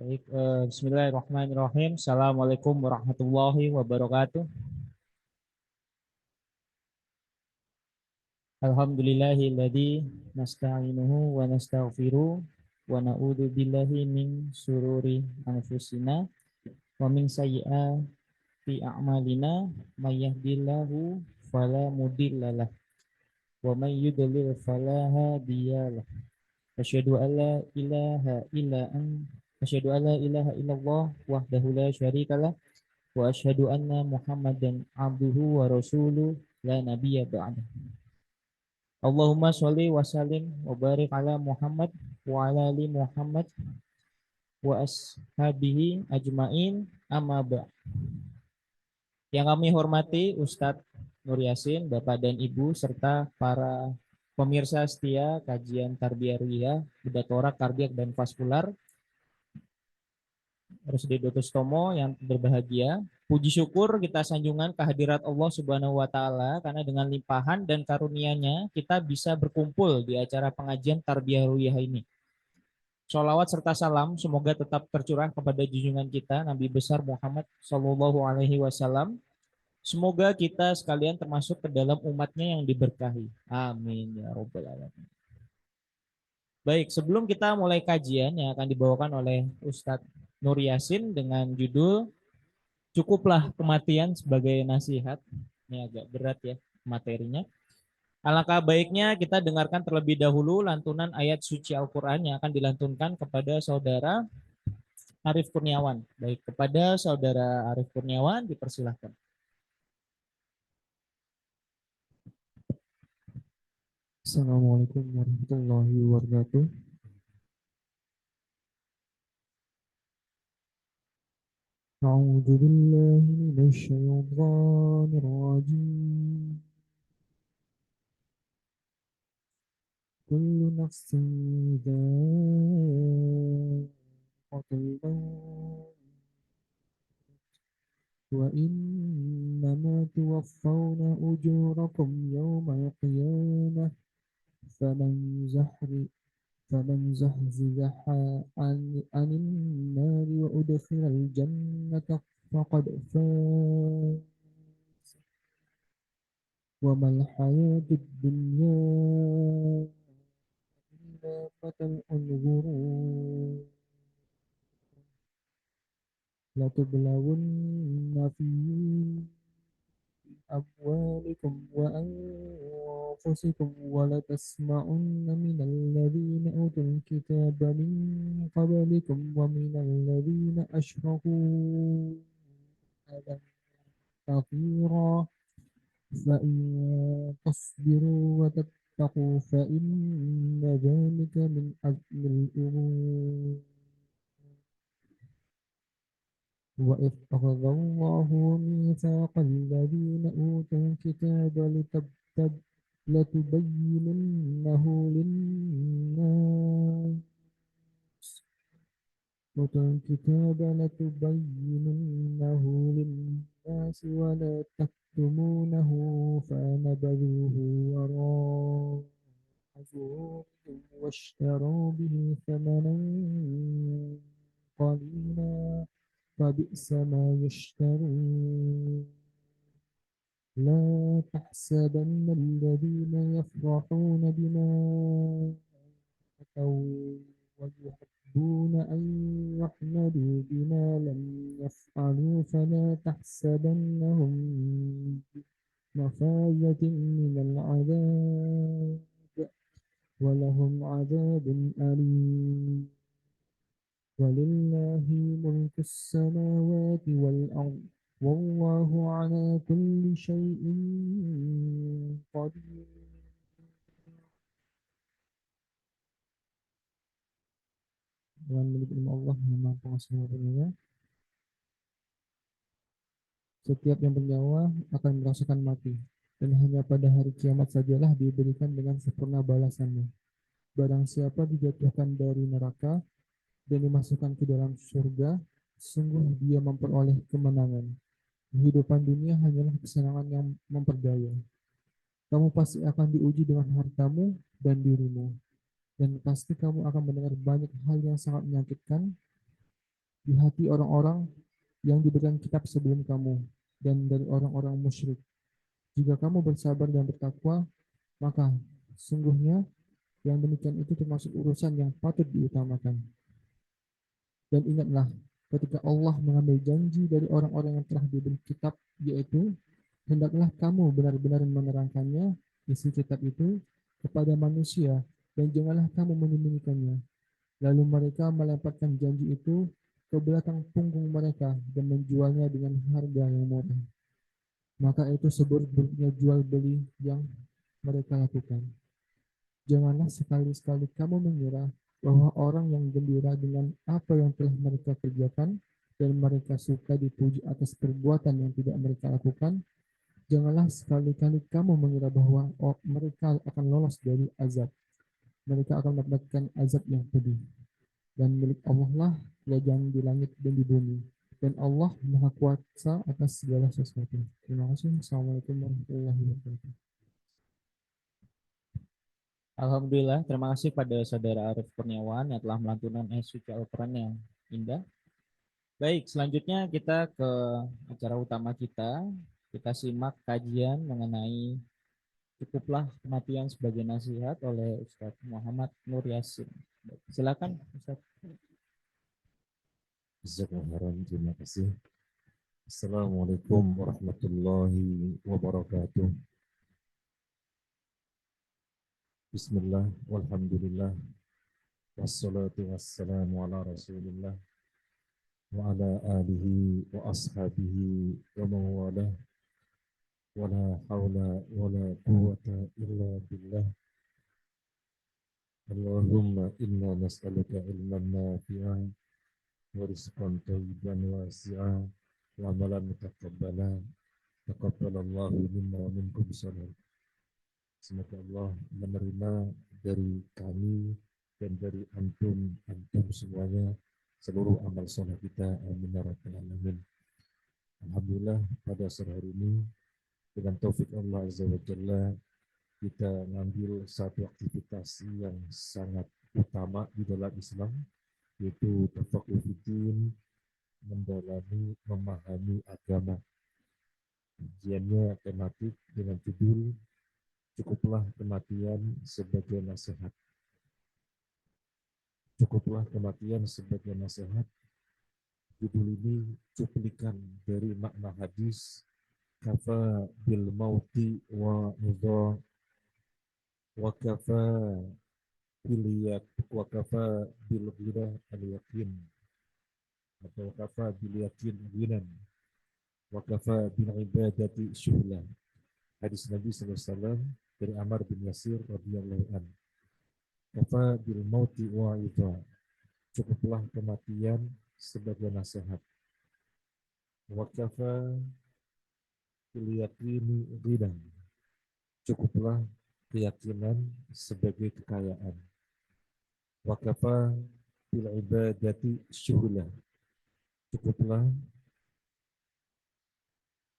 Baik, Bismillahirrahmanirrahim. Assalamualaikum warahmatullahi wabarakatuh. Alhamdulillahilladzi nasta'inuhu wa nastaghfiruh wa na'udzu billahi min sururi anfusina wa min sayyiati a'malina may yahdihillahu fala mudhillalah wa may yudlil fala hadiyalah. Asyhadu an la ilaha illa an Asyhadu an la ilaha illallah wahdahu la syarikalah wa asyhadu anna Muhammadan abduhu wa rasuluh la nabiyya ba'da. Allahumma sholli wa sallim wa barik ala Muhammad wa ala ali Muhammad wa ashabihi ajmain amma ba'. Yang kami hormati Ustadz Nur Yasin, Bapak dan Ibu serta para pemirsa setia kajian Tarbiyah Riyah, Bedah Torak, Kardiak dan Vaskular RSUD Dr. Sutomo yang berbahagia. Puji syukur kita sanjungan kehadirat Allah Subhanahu wa taala karena dengan limpahan dan karunia-Nya kita bisa berkumpul di acara pengajian Tarbiyah Ruyah ini. Sholawat serta salam semoga tetap tercurah kepada junjungan kita Nabi besar Muhammad Sallallahu Alaihi Wasallam. Semoga kita sekalian termasuk ke dalam umatnya yang diberkahi. Amin ya robbal alamin. Baik, sebelum kita mulai kajian yang akan dibawakan oleh Ustadz Nur Yasin dengan judul Cukuplah Kematian sebagai Nasihat. Ini agak berat ya materinya. Alangkah baiknya kita dengarkan terlebih dahulu lantunan ayat suci Al-Quran yang akan dilantunkan kepada saudara Arif Kurniawan. Baik, kepada saudara Arif Kurniawan dipersilahkan. Assalamualaikum warahmatullahi wabarakatuh. أعوذ بالله من الشيطان الرجيم. كل نفس ذائقة الموت وإنما توفون أجوركم يوم القيامة فمن زحزح عن النار وأدخل الجنة فقد فاز وما الحياة الدنيا إلا متاع الغرور لتبلون في أموالكم وأنفسكم ولتسمعن من الذين أوتوا الكتاب من قبلكم ومن الذين أشركوا أذى كثيرا فإن تصبروا وتتقوا فإن ذلك من عزم الأمور وإذ أخذ الله ميثاق الذين أوتوا الكتاب لتبيننه للناس ولا تكتمونه فنبذوه وراء ظهورهم واشتروا به ثمنا قليلا فبئس ما يشترون لا تحسبن الذين يفرحون بما أتوا ويحبون أن يحمدوا بما لم يفعلوا فلا تحسبنهم بمفازة من العذاب ولهم عذاب أليم ولله ملك السماوات والأرض والله على كل شيء قدير. Dengan milik ilmu Allah yang maha pengasih penyayang, setiap yang bernyawa akan merasakan mati, dan hanya pada hari kiamat sajalah diberikan dengan sempurna balasannya. Barang siapa dijatuhkan dari neraka dan dimasukkan ke dalam surga, sungguh dia memperoleh kemenangan. Kehidupan dunia hanyalah kesenangan yang memperdaya. Kamu pasti akan diuji dengan hartamu dan dirimu, dan pasti kamu akan mendengar banyak hal yang sangat menyakitkan di hati orang-orang yang diberikan kitab sebelum kamu dan dari orang-orang musyrik. Jika kamu bersabar dan bertakwa, maka sungguhnya yang demikian itu termasuk urusan yang patut diutamakan. Dan ingatlah, ketika Allah mengambil janji dari orang-orang yang telah diberi kitab, yaitu, hendaklah kamu benar-benar menerangkannya, isi kitab itu, kepada manusia, dan janganlah kamu menyembunyikannya. Lalu mereka melemparkan janji itu ke belakang punggung mereka dan menjualnya dengan harga yang murah. Maka itu seburuk-buruknya jual beli yang mereka lakukan. Janganlah sekali-sekali kamu mengira bahwa orang yang gembira dengan apa yang telah mereka kerjakan dan mereka suka dipuji atas perbuatan yang tidak mereka lakukan, janganlah sekali-kali kamu mengira bahwa mereka akan lolos dari azab. Mereka akan mendapatkan azab yang pedih. Dan milik Allah lah kerajaan di langit dan di bumi. Dan Allah Maha Kuasa atas segala sesuatu. Terima kasih. Assalamualaikum warahmatullahi wabarakatuh. Alhamdulillah, terima kasih pada Saudara Arif Kurniawan yang telah melantunkan ayat suci Al-Quran yang indah. Baik, selanjutnya kita ke acara utama kita. Kita simak kajian mengenai Cukuplah Kematian sebagai Nasihat oleh Ustadz Muhammad Nur Yasin. Silakan Ustadz. Jazakallahu terima kasih. Assalamualaikum warahmatullahi wabarakatuh. Bismillah, walhamdulillah, wassalatu wassalamu ala rasulillah, wa ala alihi wa ashabihi wa mawalah, wa la hawla wa la quwata illa billah. Allahumma inna nas'aluka ilman nafi'an wa rizqan thayyiban wasi'an wa amalan mutaqabbalan. Taqabbalallahu minna wa minkum salam. Semoga Allah menerima dari kami dan dari antum semuanya seluruh amal soleh kita. Amin ya rabbal alamin. Alhamdulillah pada sore hari ini dengan taufik Allah azza wa jalla kita mengambil satu aktivitas yang sangat utama di dalam Islam, yaitu tafaqquh fiddin, mendalami memahami agama. Kajiannya tematik dengan judul Cukuplah Kematian sebagai Nasihat. Cukuplah Kematian sebagai Nasihat. Judul ini cuplikan dari makna hadis kafa bil mauti wa idha wa kafa bil ghira al yaqin, atau kafa bil yaqin ghinan wa kafa bil ibadati syuhla. Hadis Nabi SAW dari Ammar bin Yasir radhiyallahu anhu. Kafa bil mauti wa idha, cukuplah kematian sebagai nasihat. Wa kafa bil yaqini ghinan, cukuplah keyakinan sebagai kekayaan. Wa kafa bil ibadati syuhla, cukuplah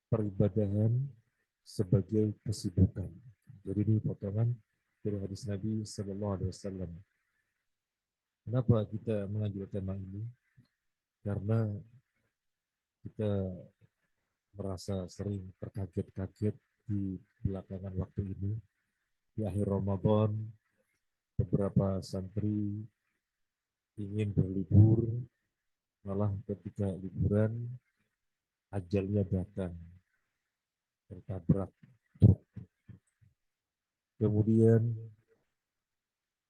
peribadahan sebagai kesibukan. Jadi ini potongan dari hadis Nabi Sallallahu Alaihi Wasallam. Kenapa kita mengambil tema ini? Karena kita merasa sering terkaget-kaget di belakangan waktu ini. Di akhir Ramadan, beberapa santri ingin berlibur, malah ketika liburan ajalnya datang, tertabrak truk. Kemudian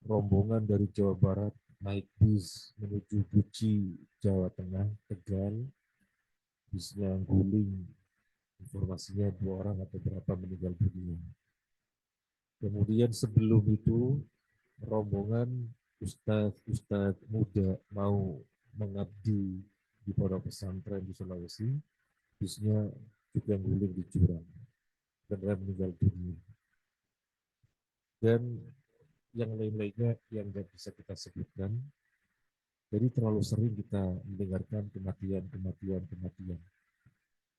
rombongan dari Jawa Barat naik bis menuju Guci, Jawa Tengah, Tegal. Bisnya guling, informasinya 2 orang atau berapa meninggal dunia. Kemudian sebelum itu rombongan ustadz muda mau mengabdi di pondok pesantren di Sulawesi, bisnya juga guling di jurang dan meninggal dunia. Dan yang lain-lainnya yang nggak bisa kita sebutkan. Jadi terlalu sering kita mendengarkan kematian.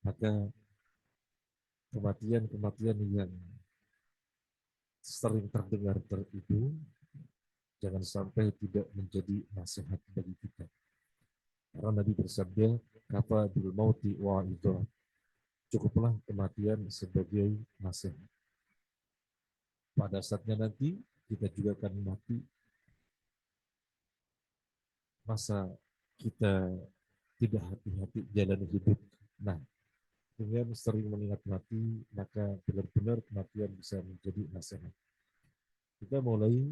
Maka kematian yang sering terdengar itu jangan sampai tidak menjadi nasihat bagi kita. Karena Nabi bersabda, kata bil mauti wa'idhah. Cukuplah kematian sebagai nasihat. Pada saatnya nanti kita juga akan mati. Masa kita tidak hati-hati jalani hidup? Nah, dengan sering mengingat mati, maka benar-benar kematian bisa menjadi nasihat. Kita mulai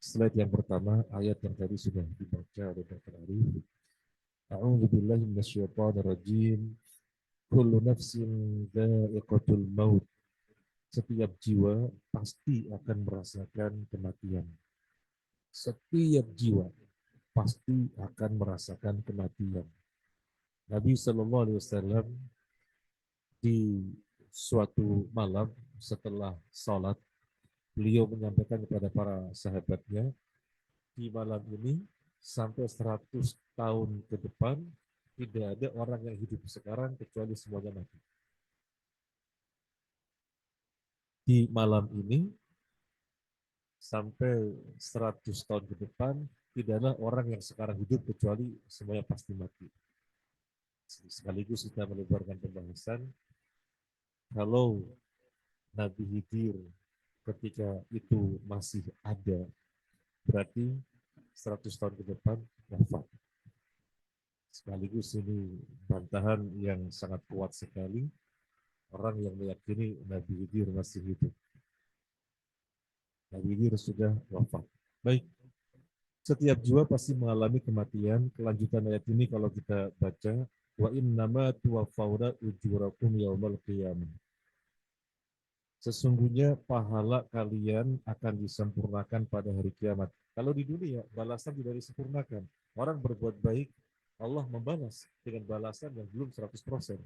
slide yang pertama, ayat yang tadi sudah dibaca oleh Dr. Arif. A'udzu billahi minasyaitonir rajim. Kullu nafsin dha'iqatul maut. Setiap jiwa pasti akan merasakan kematian. Setiap jiwa pasti akan merasakan kematian. Nabi Shallallahu Alaihi Wasallam di suatu malam setelah sholat, beliau menyampaikan kepada para sahabatnya, di malam ini sampai 100 tahun ke depan tidak ada orang yang hidup sekarang kecuali semuanya mati. Di malam ini sampai 100 tahun ke depan tidak ada orang yang sekarang hidup kecuali semuanya pasti mati. Sekaligus kita melebarkan pembahasan, kalau Nabi Khidir ketika itu masih ada, berarti 100 tahun ke depan wafat. Sekaligus ini bantahan yang sangat kuat sekali orang yang meyakini Nabi Khidir masih hidup. Nabi Khidir sudah wafat. Baik, setiap jiwa pasti mengalami kematian. Kelanjutan ayat ini kalau kita baca, wa innama tuwaffawna ujurakum yaumal qiyamah. Sesungguhnya pahala kalian akan disempurnakan pada hari kiamat. Kalau di dunia, balasan tidak disempurnakan. Orang berbuat baik, Allah membalas dengan balasan yang belum 100%.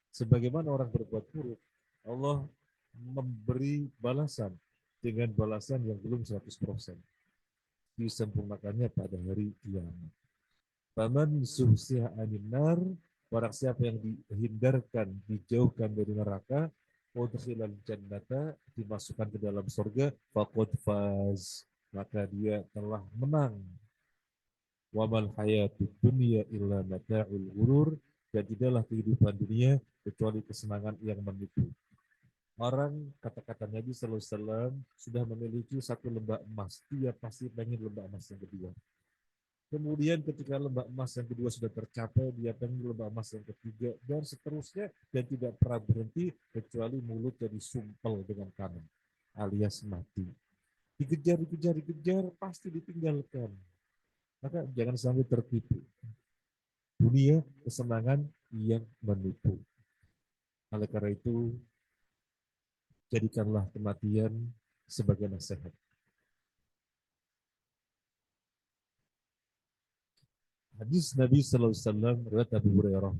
Sebagaimana orang berbuat buruk, Allah memberi balasan dengan balasan yang belum 100%. Disempurnakannya pada hari kiamat. Faman zuhziha 'anil nar, barang siapa yang dihindarkan, dijauhkan dari neraka, udkhilal jannata, dimasukkan ke dalam surga, faqad faz, maka dia telah menang. Wa mal hayatud dunya illa mata'ul ghurur, dan tidaklah kehidupan dunia kecuali kesenangan yang menipu. Orang, kata-kata Nabi sallallahu alaihi wasallam, sudah memiliki satu lembah emas, dia pasti pengen lembah emas yang kedua. Kemudian ketika lembah emas yang kedua sudah tercapai, dia pengen lembah emas yang ketiga, dan seterusnya, dan tidak pernah berhenti, kecuali mulutnya disumpel dengan kanan, alias mati. Dikejar, pasti ditinggalkan. Maka jangan sampai tertipu. Dunia kesenangan yang menipu. Oleh karena itu, jadikanlah kematian sebagai nasihat. Hadis Nabi Sallallahu Alaihi Wasallam riwayat Abu Hurairah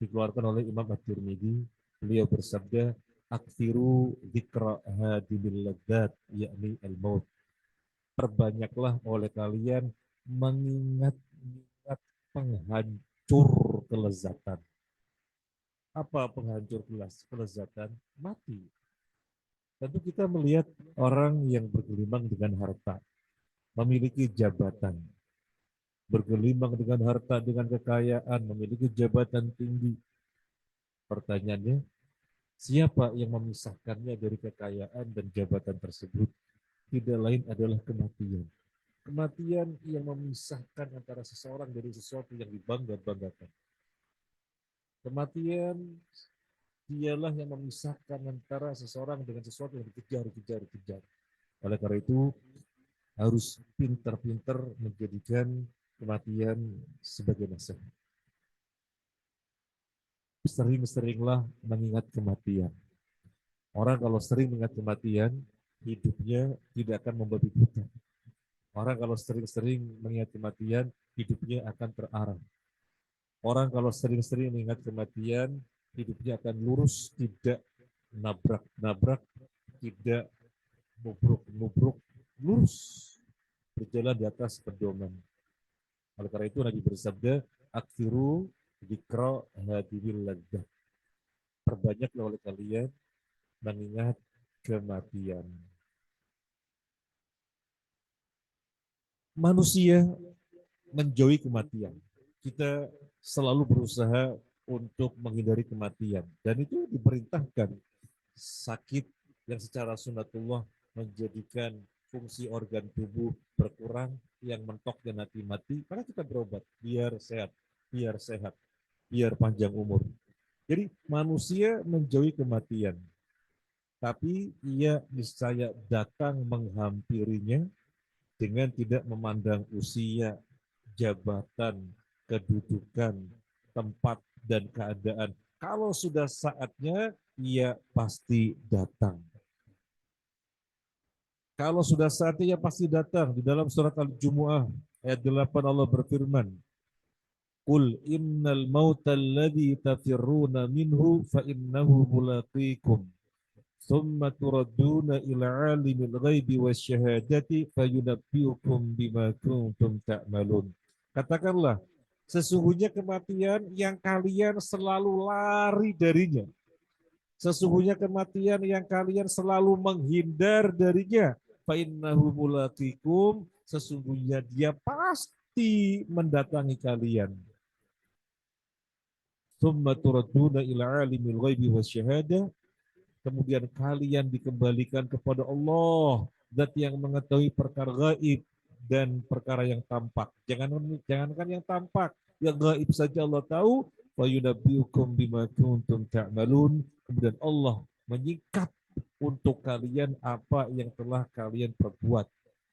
dikeluarkan oleh Imam At-Tirmidzi. Beliau bersabda, "Aktsiru dzikra hadimil ladzat, yakni al-maut." Perbanyaklah oleh kalian mengingat penghancur kelezatan. Apa penghancur kelezatan? Mati. Tentu kita melihat orang yang bergelimang dengan harta, memiliki jabatan, bergelimang dengan harta, dengan kekayaan, memiliki jabatan tinggi. Pertanyaannya, siapa yang memisahkannya dari kekayaan dan jabatan tersebut? Tidak lain adalah kematian. Kematian yang memisahkan antara seseorang dari sesuatu yang dibangga-banggakan. Kematian dialah yang memisahkan antara seseorang dengan sesuatu yang dikejar. Oleh karena itu, harus pintar-pintar menjadikan kematian sebagai nasihat. Sering-seringlah mengingat kematian. Orang kalau sering mengingat kematian, hidupnya tidak akan membabi buta. Orang kalau sering-sering mengingat kematian, hidupnya akan terarah. Orang kalau sering-sering mengingat kematian, hidupnya akan lurus, tidak nabrak-nabrak, tidak nubruk-nubruk, lurus, berjalan di atas pedoman. Oleh karena itu Nabi bersabda, "Aktsiru dzikra hadimil ladzat." Perbanyaklah oleh kalian mengingat kematian. Manusia menjauhi kematian. Kita selalu berusaha untuk menghindari kematian. Dan itu diperintahkan. Sakit yang secara sunatullah menjadikan fungsi organ tubuh berkurang, yang mentok dan mati, maka kita berobat biar sehat, biar panjang umur. Jadi manusia menjauhi kematian, tapi ia niscaya datang menghampirinya dengan tidak memandang usia, jabatan, kedudukan, tempat, dan keadaan. Kalau sudah saatnya, ia pasti datang. Kalau sudah saatnya, ia pasti datang. Di dalam surat Al-Jumu'ah, ayat 8 Allah berfirman, Qul innal mauta alladhi tafirruna minhu fa innahu mulaqikum. Thumma turadduna ila alimil ghaibi wasyahadati fayunabbiukum bima kuntum ta'malun. Katakanlah, sesungguhnya kematian yang kalian selalu lari darinya. Sesungguhnya kematian yang kalian selalu menghindar darinya. Fa innahu mulaqikum, sesungguhnya dia pasti mendatangi kalian. Thumma turadduna ila alimil ghaibi wasyahadah, kemudian kalian dikembalikan kepada Allah, zat yang mengetahui perkara gaib dan perkara yang tampak. Jangankan yang tampak, yang gaib saja Allah tahu. Wa yunabbiukum bima kuntum ta'malun. Kemudian Allah menyingkap untuk kalian apa yang telah kalian perbuat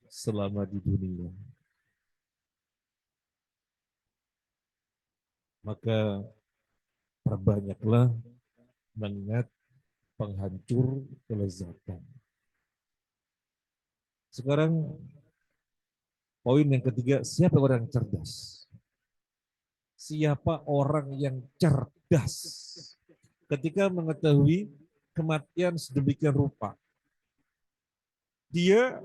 selama di dunia. Maka perbanyaklah mengingat penghancur kelezatan. Sekarang poin yang ketiga, siapa orang yang cerdas? Siapa orang yang cerdas? Ketika mengetahui kematian sedemikian rupa, dia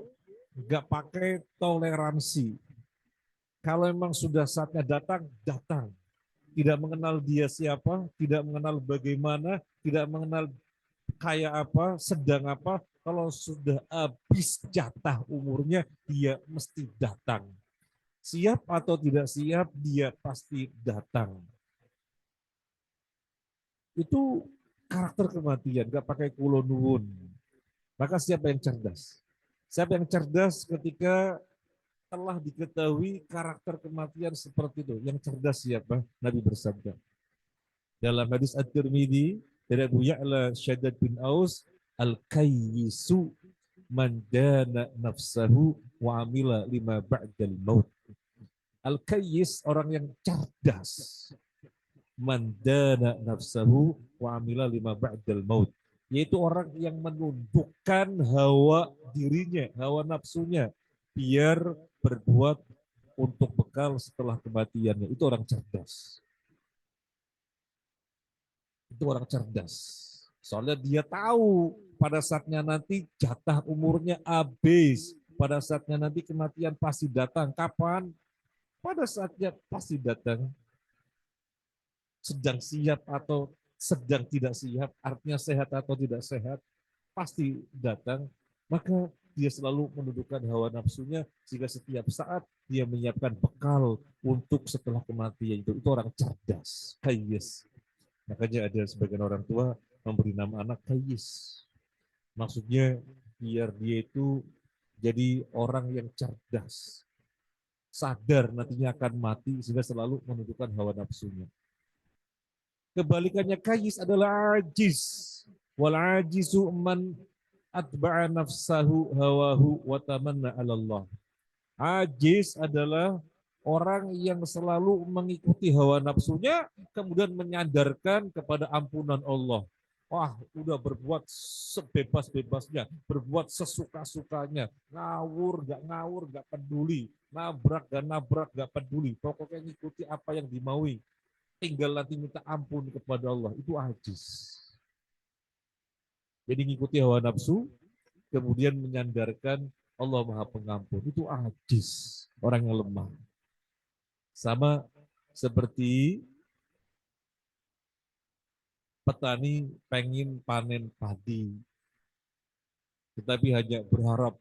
nggak pakai toleransi. Kalau memang sudah saatnya datang, datang. Tidak mengenal dia siapa, tidak mengenal bagaimana, tidak mengenal kayak apa, sedang apa. Kalau sudah habis jatah umurnya, dia mesti datang. Siap atau tidak siap, dia pasti datang. Itu karakter kematian, gak pakai kulonwun. Maka siapa yang cerdas? Siapa yang cerdas ketika telah diketahui karakter kematian seperti itu? Yang cerdas siapa? Nabi bersabda. Dalam hadis At-Tirmidzi dari Abu Ya'la Syaddad bin Aus, Al-Kayyisu man dana nafsahu wa amila lima ba'dal maut. Al-Kayyis, orang yang cerdas. Man dana nafsahu wa amila lima ba'dal maut. Yaitu orang yang menundukkan hawa dirinya, hawa nafsunya, biar berbuat untuk bekal setelah kematiannya. Itu orang cerdas. Itu orang cerdas. Soalnya dia tahu pada saatnya nanti jatah umurnya habis. Pada saatnya nanti kematian pasti datang. Kapan? Pada saatnya pasti datang. Sedang siap atau sedang tidak siap, artinya sehat atau tidak sehat, pasti datang. Maka dia selalu menundukkan hawa nafsunya sehingga setiap saat dia menyiapkan bekal untuk setelah kematian itu. Itu orang cerdas, kayyis. Makanya ada sebagian orang tua memberi nama anak kayyis. Maksudnya biar dia itu jadi orang yang cerdas, sadar nantinya akan mati sehingga selalu menundukkan hawa nafsunya. Kebalikannya kayyis adalah ajiz. Wal ajizu man atba'a nafsahu hawahu wa tamanna 'ala Allah. Ajiz adalah orang yang selalu mengikuti hawa nafsunya, kemudian menyandarkan kepada ampunan Allah. Wah, udah berbuat sebebas-bebasnya, berbuat sesuka-sukanya, ngawur, gak peduli, nabrak, gak peduli. Pokoknya ngikuti apa yang dimaui. Tinggal nanti minta ampun kepada Allah. Itu ajiz. Jadi ngikuti hawa nafsu, kemudian menyandarkan Allah Maha Pengampun. Itu ajiz, orang yang lemah. Sama seperti petani pengen panen padi, tetapi hanya berharap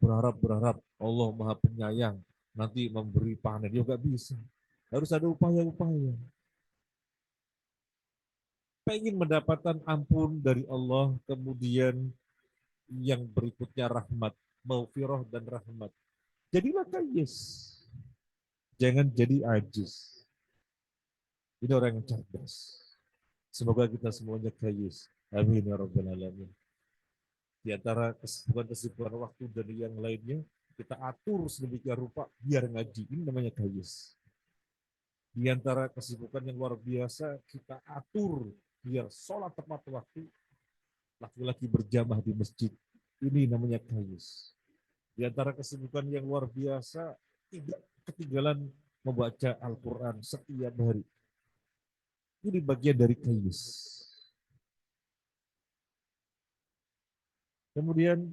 Allah Maha Penyayang nanti memberi panen. Ya nggak bisa. Harus ada upaya-upaya. Pengen mendapatkan ampun dari Allah, kemudian yang berikutnya rahmat, maufirah dan rahmat. Jadilah kayis. Jangan jadi ajis. Ini orang yang cerdas. Semoga kita semuanya kayis. Amin ya rabbal alamin. Di antara kesibukan-kesibukan waktu dan yang lainnya, kita atur sedemikian rupa biar ngaji. Ini namanya kayis. Di antara kesibukan yang luar biasa, kita atur biar sholat tepat waktu, laki-laki berjamaah di masjid. Ini namanya kayis. Di antara kesibukan yang luar biasa, tidak ketinggalan membaca Al-Quran setiap hari. Ini bagian dari kayis. Kemudian,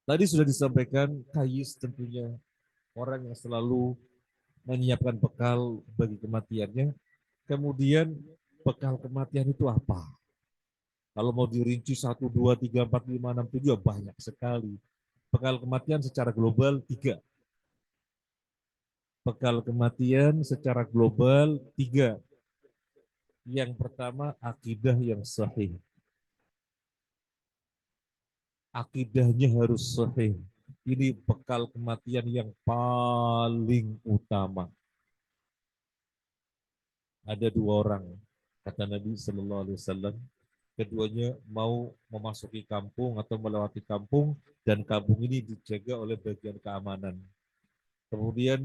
tadi sudah disampaikan, kayis tentunya orang yang selalu menyiapkan bekal bagi kematiannya. Kemudian, bekal kematian itu apa? Kalau mau dirinci 1, 2, 3, 4, 5, 6, 7, banyak sekali. Bekal kematian secara global 3. Bekal kematian secara global 3. Yang pertama, akidah yang sahih. Akidahnya harus sahih. Ini bekal kematian yang paling utama. Ada 2 orang, kata Nabi Sallallahu Alaihi Wasallam. Keduanya mau memasuki kampung atau melewati kampung, dan kampung ini dijaga oleh bagian keamanan. Kemudian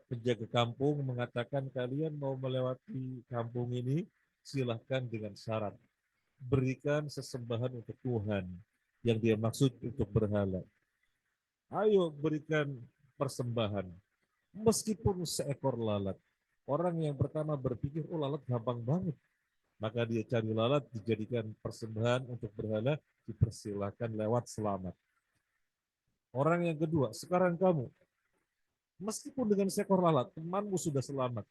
penjaga kampung mengatakan, kalian mau melewati kampung ini, silahkan dengan syarat. Berikan sesembahan untuk Tuhan, yang dia maksud untuk berhala. Ayo berikan persembahan, meskipun seekor lalat. Orang yang pertama berpikir, oh lalat gampang banget. Maka dia cari lalat, dijadikan persembahan untuk berhala, dipersilahkan lewat, selamat. Orang yang kedua, sekarang kamu, meskipun dengan seekor lalat, temanmu sudah selamat.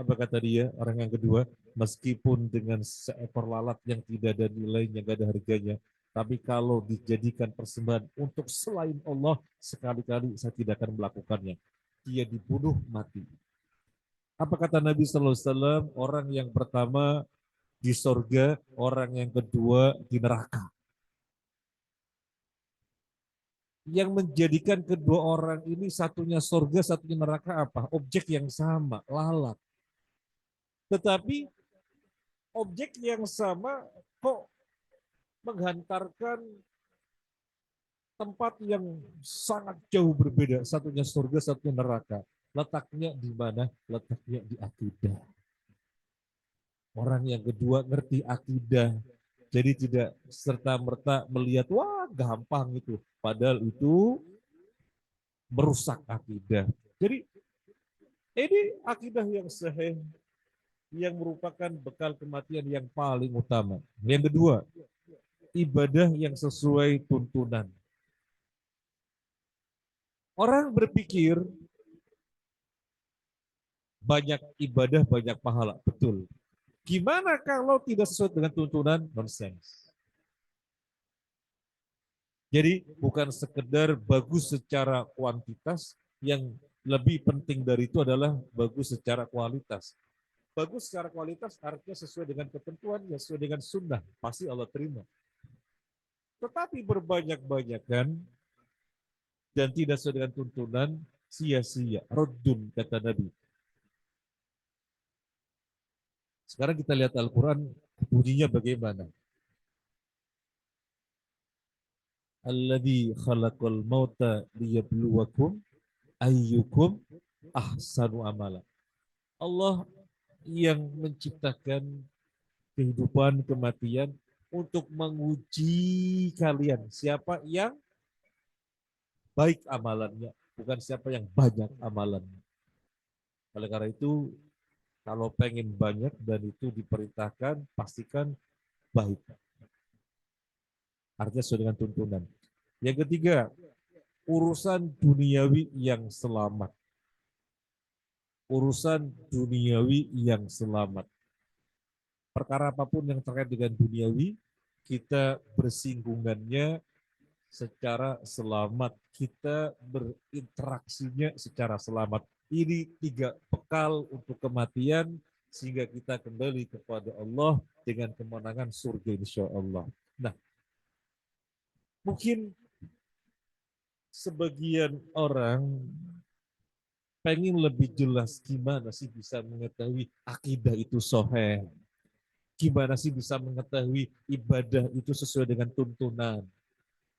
Apa kata dia, orang yang kedua, meskipun dengan seekor lalat yang tidak ada nilainya, tidak ada harganya, tapi kalau dijadikan persembahan untuk selain Allah, sekali-kali saya tidak akan melakukannya. Dia dibunuh mati. Apa kata Nabi Sallallahu Alaihi Wasallam? Orang yang pertama di sorga, orang yang kedua di neraka. Yang menjadikan kedua orang ini satunya sorga, satunya neraka apa? Objek yang sama, lalat. Tetapi objek yang sama kok menghantarkan tempat yang sangat jauh berbeda. Satunya surga, satunya neraka. Letaknya di mana? Letaknya di akidah. Orang yang kedua ngerti akidah. Jadi tidak serta-merta melihat, wah gampang itu. Padahal itu merusak akidah. Jadi ini akidah yang sahih, yang merupakan bekal kematian yang paling utama. Yang kedua, ibadah yang sesuai tuntunan. Orang berpikir banyak ibadah, banyak pahala. Betul. Gimana kalau tidak sesuai dengan tuntunan? Nonsense. Jadi bukan sekedar bagus secara kuantitas, yang lebih penting dari itu adalah bagus secara kualitas. Bagus secara kualitas artinya sesuai dengan ketentuan, sesuai dengan sunnah. Pasti Allah terima. Tetapi berbanyak-banyakan dan tidak sesuai dengan tuntunan, sia-sia. Raddun, kata Nabi. Sekarang kita lihat Al-Quran, bunyinya bagaimana. Alladzi khalaqal mauta liyabluwakum ayyukum ahsanu amala. Allah yang menciptakan kehidupan, kematian untuk menguji kalian. Siapa yang baik amalannya, bukan siapa yang banyak amalannya. Oleh karena itu, kalau pengen banyak dan itu diperintahkan, pastikan baik. Artinya sesuai dengan tuntunan. Yang ketiga, urusan duniawi yang selamat. Urusan duniawi yang selamat. Perkara apapun yang terkait dengan duniawi, kita bersinggungannya secara selamat. Kita berinteraksinya secara selamat. Ini 3 bekal untuk kematian sehingga kita kembali kepada Allah dengan kemenangan surga insya Allah. Nah, mungkin sebagian orang pengen lebih jelas gimana sih bisa mengetahui akidah itu sahih. Gimana sih bisa mengetahui ibadah itu sesuai dengan tuntunan.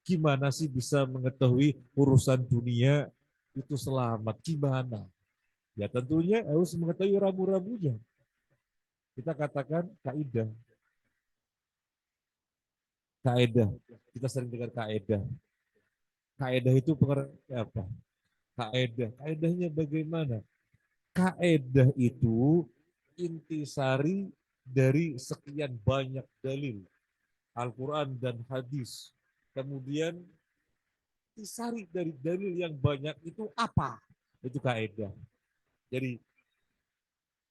Gimana sih bisa mengetahui urusan dunia itu selamat. Gimana? Ya tentunya harus mengetahui ramu-ramunya. Kita katakan kaidah. Kaidah. Kita sering dengar kaidah. Kaidah itu pengertiannya apa? Kaidah. Kaidahnya bagaimana? Kaidah itu intisari dari sekian banyak dalil Al-Quran dan hadis. Kemudian intisari dari dalil yang banyak itu apa? Itu kaidah. Jadi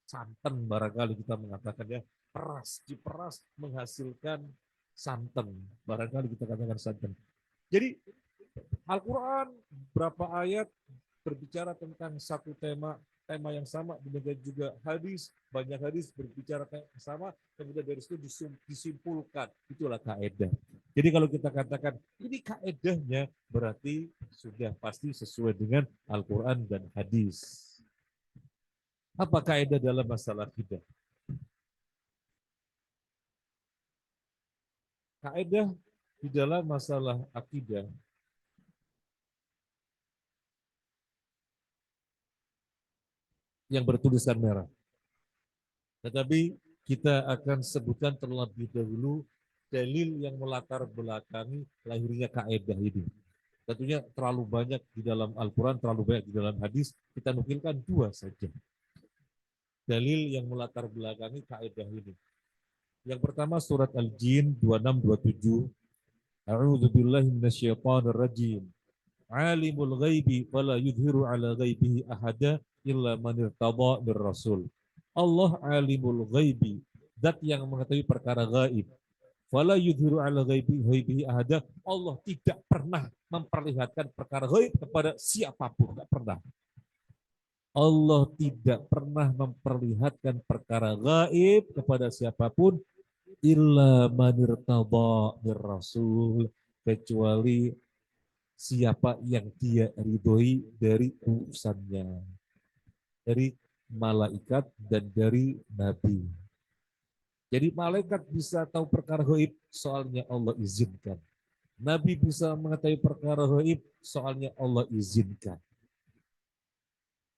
santan barangkali kita mengatakan ya, peras, diperas menghasilkan santan. Barangkali kita katakan santan. Jadi Al-Quran berapa ayat berbicara tentang satu tema yang sama, kemudian juga hadis, banyak hadis berbicara yang sama, kemudian dari situ disimpulkan, itulah kaidah. Jadi kalau kita katakan ini kaidahnya, berarti sudah pasti sesuai dengan Al-Quran dan hadis. Apa kaidah dalam masalah akidah? Kaidah di dalam masalah akidah yang bertuliskan merah. Tetapi kita akan sebutkan terlebih dahulu dalil yang melatar belakangi lahirnya kaidah ini. Tentunya terlalu banyak di dalam Al-Quran, terlalu banyak di dalam hadis, kita nukilkan 2 saja. Dalil yang melatar belakangi kaidah ini. Yang pertama surat Al-Jin 26-27. A'udzu billahi minasyaitonir rajim. Alimul ghaibi fala yudhiru ala ghaibihi ahada illa man irtada bir rasul. Allah alimul ghaibi, zat yang mengetahui perkara gaib. Fala yudhiru ala ghaibihi ahada. Allah tidak pernah memperlihatkan perkara gaib kepada siapapun, tidak pernah. Allah tidak pernah memperlihatkan perkara gaib kepada siapapun illa manir taba rasul, kecuali siapa yang dia ridhoi dari urusannya, dari malaikat dan dari nabi. Jadi malaikat bisa tahu perkara gaib, soalnya Allah izinkan. Nabi bisa mengetahui perkara gaib, soalnya Allah izinkan.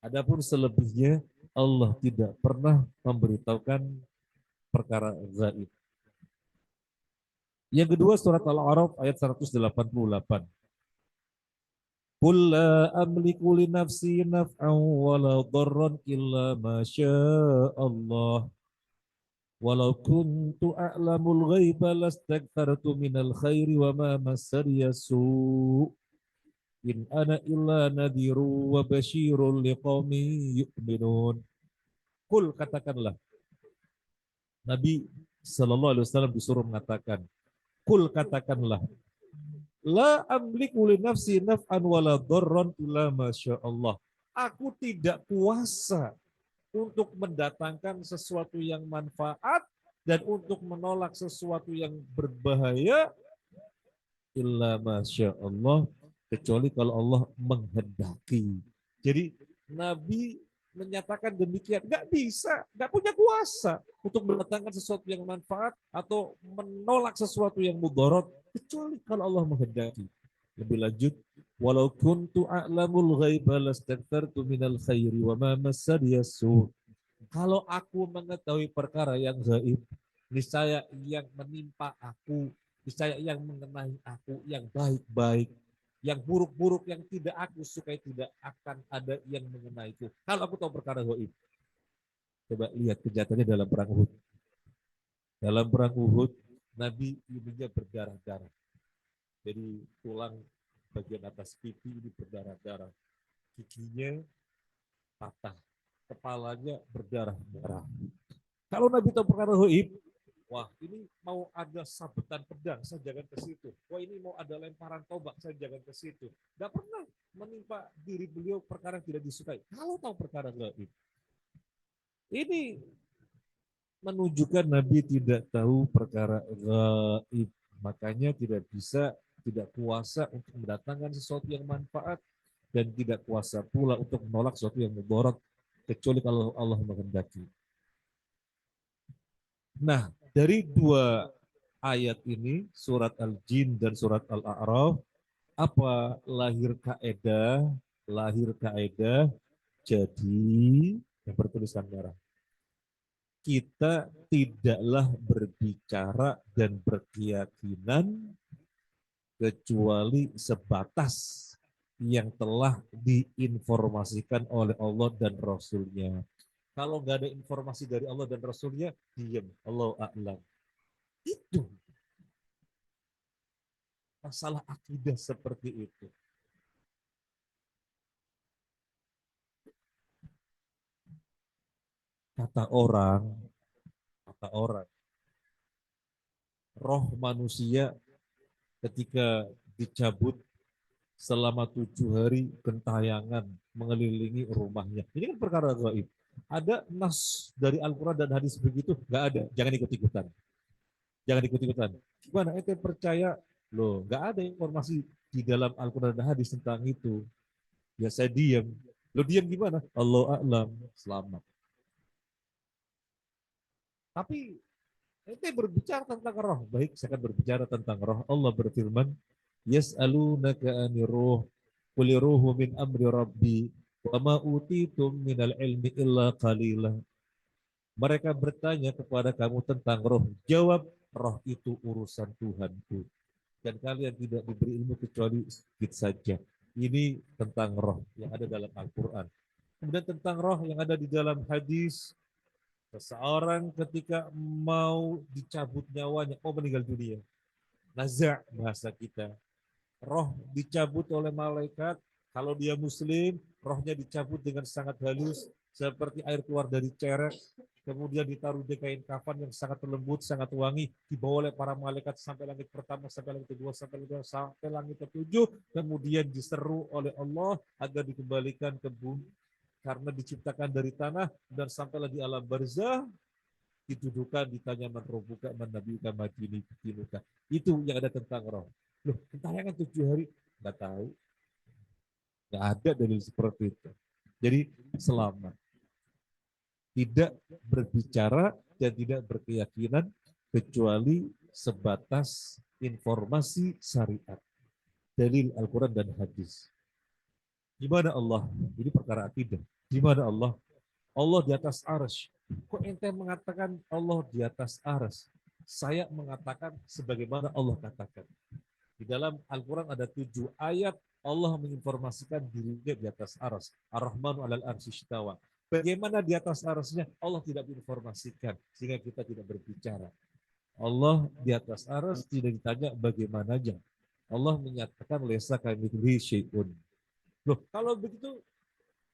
Adapun selebihnya Allah tidak pernah memberitahukan perkara gaib. Yang kedua surat Al-A'raf ayat 188. Qul la amliku li nafsi naf'an wa la dharran illa ma Allah. Walau kuntu a'lamul ghaiba lastakthartu minal khairi wa ma massariya su'. In ana illa nadhiru wa basyirun liqaumin yu'minun. Kul, katakanlah. Nabi sallallahu alaihi wasallam disuruh mengatakan, kul, katakanlah, la amliku li nafsi naf'an wala dharran illa masyaallah. Aku tidak kuasa untuk mendatangkan sesuatu yang manfaat dan untuk menolak sesuatu yang berbahaya illa masyaallah, kecuali kalau Allah menghendaki. Jadi Nabi menyatakan demikian, nggak bisa, nggak punya kuasa untuk mendatangkan sesuatu yang manfaat atau menolak sesuatu yang mudarat, kecuali kalau Allah menghendaki. Lebih lanjut, walau kuntu a'lamul ghaiba lastakthartu minal khairi wa ma massaniya su'. Kalau aku mengetahui perkara yang gaib, niscaya yang menimpa aku, niscaya yang mengenai aku yang baik-baik, yang buruk-buruk yang tidak aku sukai tidak akan ada yang mengenaiku. Kalau aku tahu perkara gaib. Coba lihat kejahatannya dalam perang Uhud. Dalam perang Uhud, Nabi ininya berdarah-darah. Jadi tulang bagian atas pipi ini berdarah-darah. Giginya patah. Kepalanya berdarah-darah. Kalau Nabi tahu perkara gaib, Wah, ini mau ada sabetan pedang, saya jangan ke situ. Wah, ini mau ada lemparan tombak, saya jangan ke situ. Tidak pernah menimpa diri beliau perkara yang tidak disukai. Kalau tahu perkara gaib. Ini menunjukkan Nabi tidak tahu perkara gaib. Makanya tidak bisa, tidak kuasa untuk mendatangkan sesuatu yang manfaat dan tidak kuasa pula untuk menolak sesuatu yang mudarat kecuali kalau Allah menghendaki. Nah, dari dua ayat ini, surat Al-Jin dan surat Al-A'raf, apa lahir kaedah? Lahir kaedah, jadi yang bertuliskan merah. Kita tidaklah berbicara dan berkeyakinan kecuali sebatas yang telah diinformasikan oleh Allah dan Rasul-Nya. Kalau nggak ada informasi dari Allah dan Rasul-Nya, diam. Allahu a'lam. Itu masalah akidah seperti itu. Kata orang, roh manusia ketika dicabut selama 7 hari gentayangan mengelilingi rumahnya. Ini kan perkara gaib. Ada nas dari Al-Quran dan hadis begitu? Nggak ada. Jangan ikut-ikutan. Jangan ikut-ikutan. Gimana? Ente percaya? Loh, nggak ada informasi di dalam Al-Quran dan hadis tentang itu. Ya saya diam. Lo diam gimana? Allah a'lam. Selamat. Tapi ente berbicara tentang roh. Baik, saya akan berbicara tentang roh. Allah berfirman, Yas'alunaka anir ruh, qul ruhu min amri rabbi, wa ma utitum minal ilmi illa qalilah. Mereka bertanya kepada kamu tentang roh. Jawab, roh itu urusan Tuhanku. Dan kalian tidak diberi ilmu kecuali sedikit saja. Ini tentang roh yang ada dalam Al-Quran. Kemudian tentang roh yang ada di dalam hadis, seseorang ketika mau dicabut nyawanya, meninggal dunia. Nazar bahasa kita. Roh dicabut oleh malaikat, kalau dia muslim, rohnya dicabut dengan sangat halus, seperti air keluar dari cerek, kemudian ditaruh di kain kafan yang sangat lembut, sangat wangi, dibawa oleh para malaikat sampai langit pertama, sampai langit kedua, sampai langit ketujuh, kemudian diseru oleh Allah agar dikembalikan ke bumi, karena diciptakan dari tanah dan sampailah di alam barzah, dituduhkan, ditanya man rabbuka man nabiyuka ma dinuka. Itu yang ada tentang roh. Loh, gentayangan 7 hari nggak tahu, nggak ada dalil seperti itu. Jadi selamat, tidak berbicara dan tidak berkeyakinan kecuali sebatas informasi syariat, dalil Al-Quran dan hadis. Gimana Allah? Ini perkara akidah. Gimana Allah? Allah di atas arsy. Kok ente mengatakan Allah di atas arsy? Saya mengatakan sebagaimana Allah katakan. Di dalam Al-Quran ada 7 ayat Allah menginformasikan dirinya di atas arsy. Ar-Rahmanu 'alal arsy istawa. Bagaimana di atas arsy-Nya Allah tidak diinformasikan sehingga kita tidak berbicara. Allah di atas arsy tidak ditanya bagaimananya. Allah menyatakan laisa kamitslihi syai'un. Loh, kalau begitu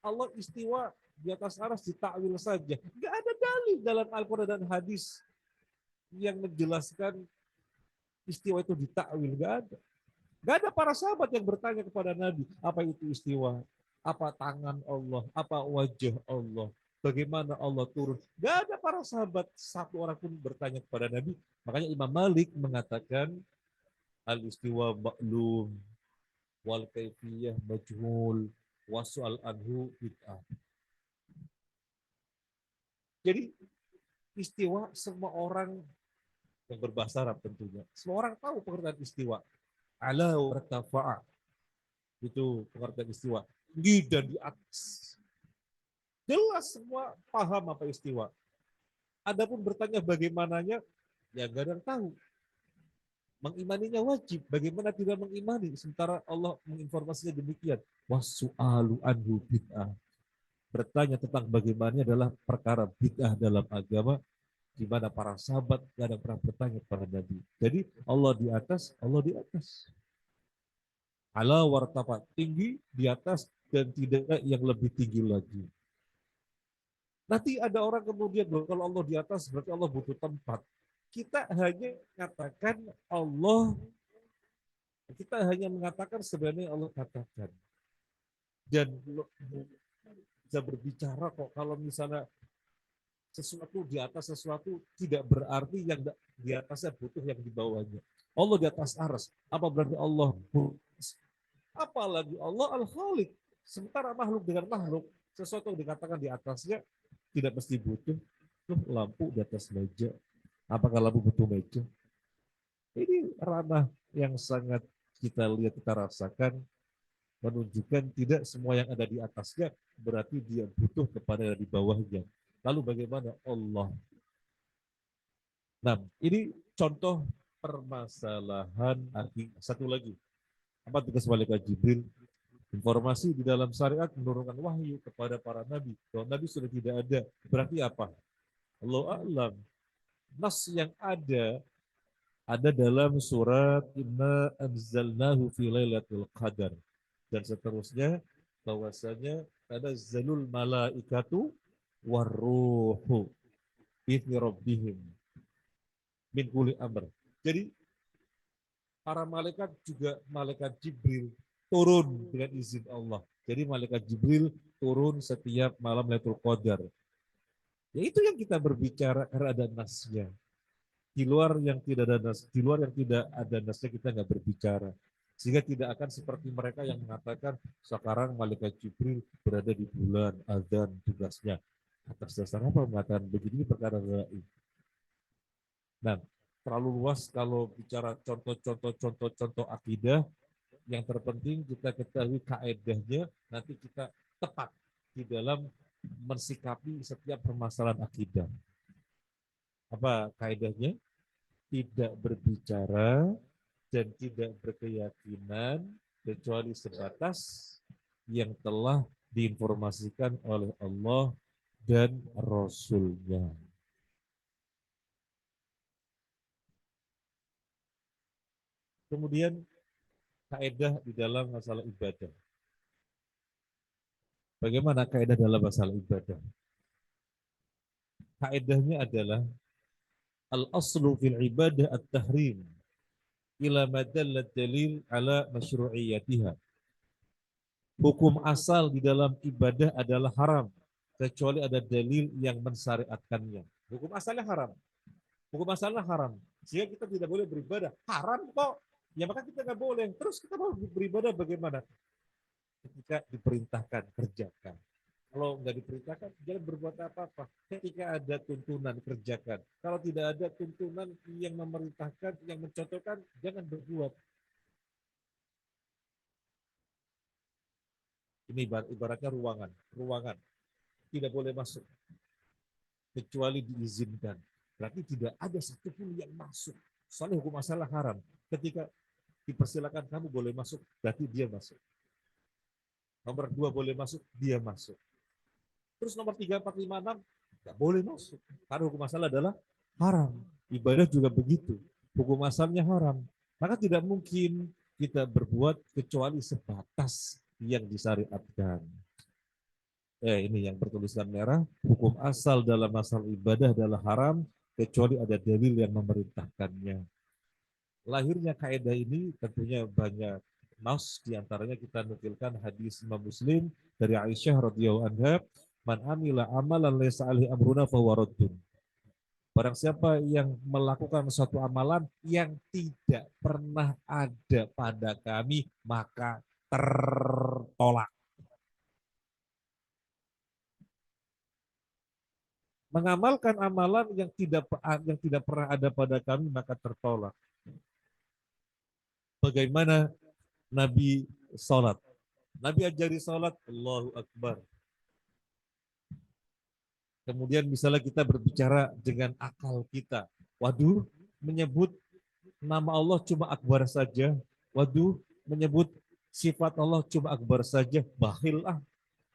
Allah istiwa di atas arsy ditakwil saja. Enggak ada dalil dalam Al-Quran dan hadis yang menjelaskan istiwa itu ditakwil, enggak ada. Enggak ada para sahabat yang bertanya kepada Nabi, apa itu istiwa? Apa tangan Allah? Apa wajah Allah? Bagaimana Allah turun? Enggak ada para sahabat satu orang pun bertanya kepada Nabi. Makanya Imam Malik mengatakan al-istiwa ma'lum wal kaifiyah majhul wasu'al anhu bid'ah. Jadi istiwa semua orang yang berbahasa Arab tentunya. Semua orang tahu pengertian istiwa. Ala wartafa'a. Itu pengertian istiwa. Di dan di atas. Jelas semua paham apa istiwa. Adapun bertanya bagaimananya, ya nggak ada yang tahu. Mengimaninya wajib. Bagaimana tidak mengimani? Sementara Allah menginformasinya demikian. Wasu'alu anhu bid'ah. Bertanya tentang bagaimana adalah perkara bid'ah dalam agama, di mana para sahabat tidak ada yang pernah bertanya kepada Nabi. Jadi Allah di atas, Allah di atas. Ala wartafa, tinggi di atas dan tidak ada yang lebih tinggi lagi. Nanti ada orang kemudian, kalau Allah di atas berarti Allah butuh tempat. kita hanya mengatakan Allah, kita hanya mengatakan sebenarnya Allah katakan. Dan bisa berbicara kok kalau misalnya sesuatu di atas sesuatu tidak berarti yang di atasnya butuh yang di bawahnya. Allah di atas aras. Apa berarti Allah? Apalagi Allah Al-Khaliq. Sementara makhluk dengan makhluk, sesuatu yang dikatakan di atasnya tidak mesti butuh. Lampu di atas meja. Apakah lampu butuh meja? Ini ranah yang sangat kita lihat, kita rasakan, menunjukkan tidak semua yang ada di atasnya berarti dia butuh kepada yang di bawahnya. Lalu bagaimana Allah? Nah, ini contoh permasalahan arti. Satu lagi, apa tugas malaikat Jibril? Informasi di dalam syariat menurunkan wahyu kepada para nabi. Kalau nabi sudah tidak ada, berarti apa? Allah a'lam. Nas yang ada dalam surat Inna anzalnahu fi lailatul qadar dan seterusnya, bahwasanya ada zalul malaikatu warruhu bi'izni rabbihim min kulli amr. Jadi para malaikat juga malaikat Jibril turun dengan izin Allah. Jadi malaikat Jibril turun setiap malam Lailatul Qadar. Ya itu yang kita berbicara karena ada nasnya. Di luar yang tidak ada nas, di luar yang tidak ada nasnya kita nggak berbicara. Sehingga tidak akan seperti mereka yang mengatakan sekarang malaikat Jibril berada di bulan azan tugasnya. Atas dasar apa mengatakan begini perkara gaib. Nah, terlalu luas kalau bicara contoh akidah. Yang terpenting kita ketahui kaedahnya, nanti kita tepat di dalam mensikapi setiap permasalahan akidah. Apa kaedahnya? Tidak berbicara dan tidak berkeyakinan kecuali sebatas yang telah diinformasikan oleh Allah dan Rasul-Nya. Kemudian kaedah di dalam masalah ibadah. Bagaimana kaedah dalam masalah ibadah? Kaedahnya adalah al-aslu fil ibadah at-tahrim ila madallat dalil ala masyru'iyatiha. Hukum asal di dalam ibadah adalah haram kecuali ada dalil yang mensyariatkannya. Hukum asalnya haram. Hukum asalnya haram. Sehingga kita tidak boleh beribadah. Haram kok. Ya maka kita nggak boleh. Terus kita mau beribadah bagaimana? Ketika diperintahkan, kerjakan. Kalau nggak diperintahkan, jangan berbuat apa-apa. Ketika ada tuntunan, kerjakan. Kalau tidak ada tuntunan yang memerintahkan, yang mencontohkan, jangan berbuat. Ini ibaratnya ruangan. Ruangan. Tidak boleh masuk. Kecuali diizinkan. Berarti tidak ada satupun yang masuk. Soalnya hukum asalnya haram. Ketika dipersilakan kamu boleh masuk, berarti dia masuk. Nomor 2 boleh masuk, dia masuk. Terus nomor 3, 4, 5, 6, nggak boleh masuk. Karena hukum asalnya adalah haram. Ibadah juga begitu. Hukum asalnya haram. Maka tidak mungkin kita berbuat kecuali sebatas yang disyariatkan. Ini yang bertuliskan merah. Hukum asal dalam masalah ibadah adalah haram kecuali ada dalil yang memerintahkannya. Lahirnya kaidah ini tentunya banyak nas, diantaranya kita nukilkan hadis Imam Muslim dari Aisyah radhiyallahu anha, man amila amalan laysa alaihi amruna fahuwa raddun. Barang siapa yang melakukan suatu amalan yang tidak pernah ada pada kami, maka tertolak. Mengamalkan amalan yang tidak pernah ada pada kami, maka tertolak. Bagaimana Nabi sholat? Nabi ajari sholat, Allahu Akbar. Kemudian misalnya kita berbicara dengan akal kita. Waduh, menyebut nama Allah cuma Akbar saja. Waduh, menyebut sifat Allah cuma Akbar saja. Bakhil ah.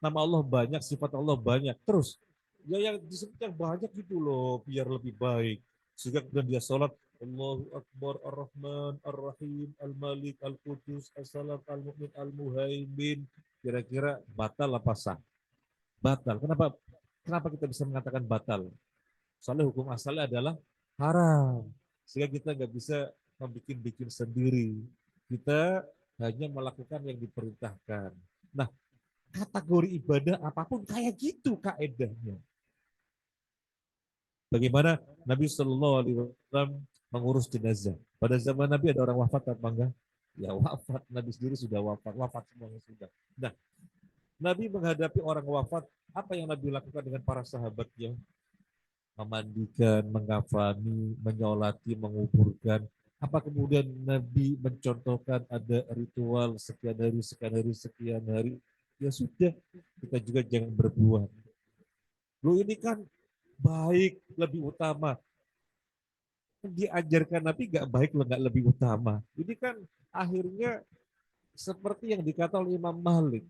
Nama Allah banyak, sifat Allah banyak. Terus, ya yang disebut yang banyak gitu loh, biar lebih baik. Sehingga kemudian dia sholat, Allahu Akbar, Ar-Rahman, Ar-Rahim, Al-Malik, Al-Qudus, As-Salam, Al-Mu'min, Al-Muhaimin. Kira-kira batal apa sah? Batal. Kenapa kita bisa mengatakan batal? Soalnya hukum asalnya adalah haram. Sehingga kita nggak bisa membikin-bikin sendiri. Kita hanya melakukan yang diperintahkan. Nah, kategori ibadah apapun kayak gitu kaedahnya. Bagaimana Nabi Shallallahu Alaihi Wasallam mengurus jenazah. Pada zaman Nabi ada orang wafat apa enggak? Ya wafat. Nabi sendiri sudah wafat. Wafat semuanya sudah. Nah, Nabi menghadapi orang wafat. Apa yang Nabi lakukan dengan para sahabatnya? Memandikan, mengkafani, menyolati, menguburkan. Apa kemudian Nabi mencontohkan ada ritual sekian hari, sekian hari, sekian hari? Ya sudah, kita juga jangan berbuat. Lu ini kan baik lebih utama. Diajarkan Nabi nggak baik nggak lebih utama. Ini kan akhirnya seperti yang dikata oleh Imam Malik.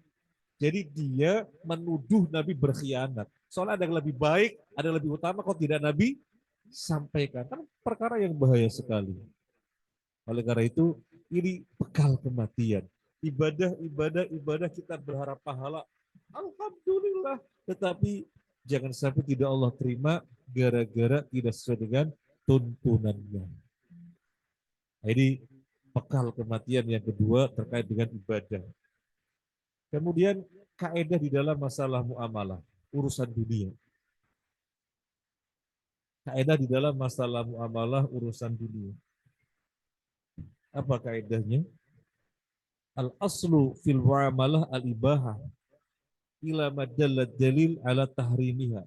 Jadi dia menuduh Nabi berkhianat. Soalnya ada yang lebih baik, ada yang lebih utama, kok tidak Nabi sampaikan. Kan perkara yang bahaya sekali. Oleh karena itu, ini bekal kematian. Ibadah kita berharap pahala. Alhamdulillah. Tetapi jangan sampai tidak Allah terima gara-gara tidak sesuai dengan tuntunannya. Jadi bekal kematian yang kedua terkait dengan ibadah. Kemudian kaedah di dalam masalah muamalah, urusan dunia. Kaedah di dalam masalah muamalah, urusan dunia. Apa kaedahnya? Al-aslu fil muamalah al-ibahah ila madallat dalil ala tahrimiha.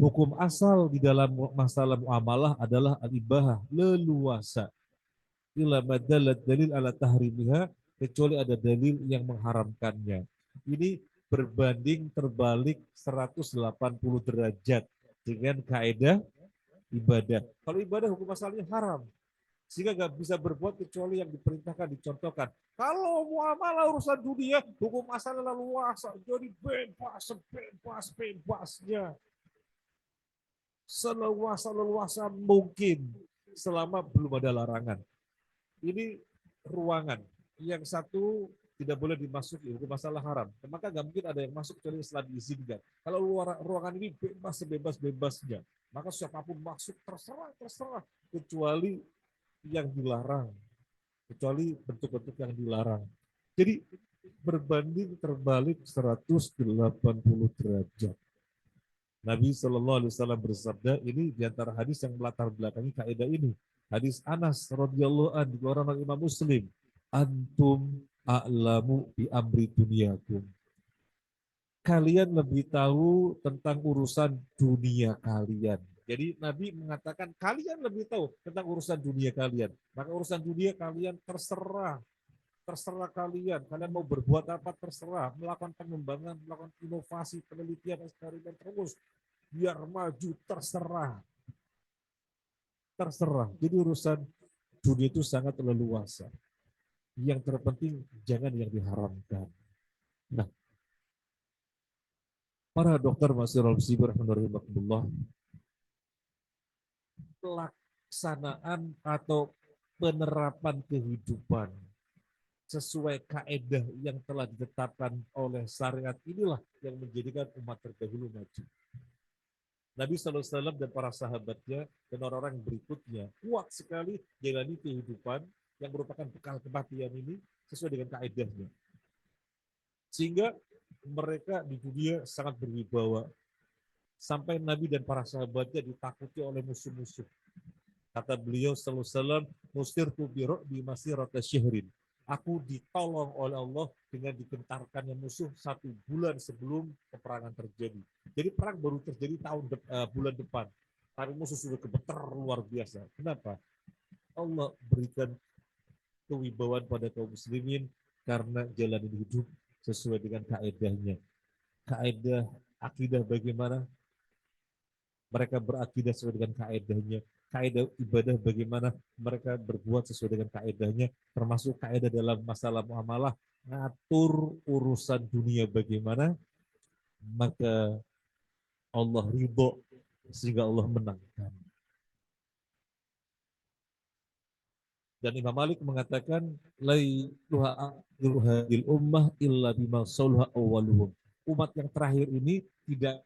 Hukum asal di dalam masalah muamalah adalah al-ibahah, leluasa. Ila madallat dalil ala tahrimiha, kecuali ada dalil yang mengharamkannya. Ini berbanding terbalik 180 derajat dengan kaedah ibadah. Kalau ibadah hukum asalnya haram, sehingga nggak bisa berbuat kecuali yang diperintahkan, dicontohkan. Kalau muamalah urusan dunia, hukum asalnya luas, jadi bebasnya. Seluasa mungkin, selama belum ada larangan. Ini ruangan. Yang satu tidak boleh dimasuki, hukum masalah haram. Maka nggak mungkin ada yang masuk kecuali setelah diizinkan. Kalau ruangan ini bebas sebebas-bebasnya, maka siapapun masuk terserah, kecuali yang dilarang, kecuali bentuk-bentuk yang dilarang. Jadi berbanding terbalik 180 derajat. Nabi Shallallahu Alaihi Wasallam bersabda, ini diantara hadis yang melatar belakangi kaidah ini. Hadis Anas radhiyallahu anhu, orang Imam Muslim, antum a'lamu bi amri dunyakum. Kalian lebih tahu tentang urusan dunia kalian. Jadi Nabi mengatakan kalian lebih tahu tentang urusan dunia kalian. Maka urusan dunia kalian terserah kalian. Kalian mau berbuat apa terserah. Melakukan pengembangan, melakukan inovasi, penelitian, eksperimen terus. Biar maju terserah. Jadi urusan dunia itu sangat leluasa. Yang terpenting jangan yang diharamkan. Nah, para dokter Masyiral Musibir rahimahullah, pelaksanaan atau penerapan kehidupan sesuai kaedah yang telah ditetapkan oleh syariat inilah yang menjadikan umat terdahulu maju. Nabi SAW dan para sahabatnya dan orang-orang berikutnya kuat sekali jalani kehidupan yang merupakan bekal kematian ini sesuai dengan kaedahnya. Sehingga mereka di dunia sangat berwibawa. Sampai Nabi dan para sahabatnya ditakuti oleh musuh-musuh. Kata beliau SAW, musirtu bi masirata syahrin. Aku ditolong oleh Allah dengan digentarkannya musuh 1 bulan sebelum peperangan terjadi. Jadi perang baru terjadi bulan depan. Tapi musuh sudah gemeter luar biasa. Kenapa? Allah berikan kewibawaan pada kaum muslimin karena jalan hidup sesuai dengan kaedahnya. Kaedah akidah bagaimana? Mereka berakidah sesuai dengan kaedahnya. Kaedah ibadah bagaimana mereka berbuat sesuai dengan kaedahnya, termasuk kaedah dalam masalah muamalah, ngatur urusan dunia bagaimana, maka Allah ridho sehingga Allah menangkan. Dan Imam Malik mengatakan, lailuhadil ummah illa bima saluha awwaluhum. Umat yang terakhir ini tidak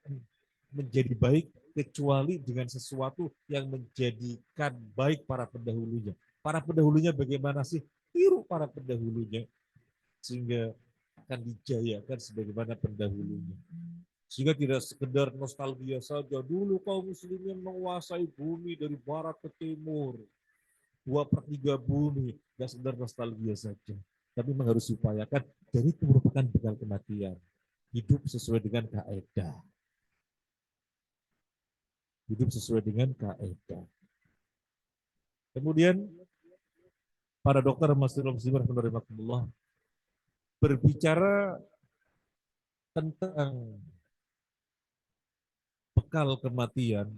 menjadi baik kecuali dengan sesuatu yang menjadikan baik para pendahulunya. Para pendahulunya bagaimana sih? Tiru para pendahulunya sehingga akan dijayakan sebagaimana pendahulunya. Sehingga tidak sekedar nostalgia saja. Dulu kaum muslimin menguasai bumi dari barat ke timur. 2/3 bumi. Tidak sekedar nostalgia saja. Tapi memang harus diupayakan. Dan itu merupakan bekal kematian. Hidup sesuai dengan kaidah. Hidup sesuai dengan kaidah. Kemudian para dokter muslimin rahimahumullah berbicara tentang bekal kematian,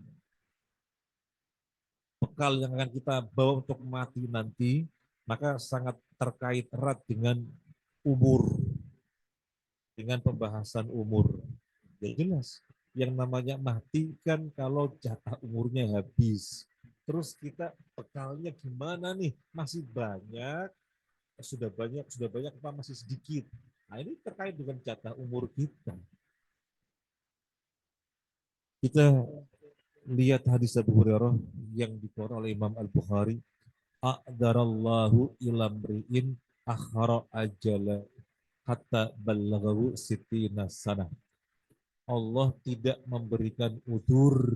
bekal yang akan kita bawa untuk mati nanti, maka sangat terkait erat dengan umur, dengan pembahasan umur. Ya jelas, yang namanya mati kan kalau jatah umurnya habis. Terus kita bekalnya gimana nih? Masih banyak, sudah banyak apa masih sedikit? Nah ini terkait dengan jatah umur kita. Kita lihat hadis Abu Hurairah yang dikeluarkan oleh Imam Al-Bukhari. A'darallahu ilamri'in akhara ajala hatta ballaghahu sitina sana. Allah tidak memberikan udzur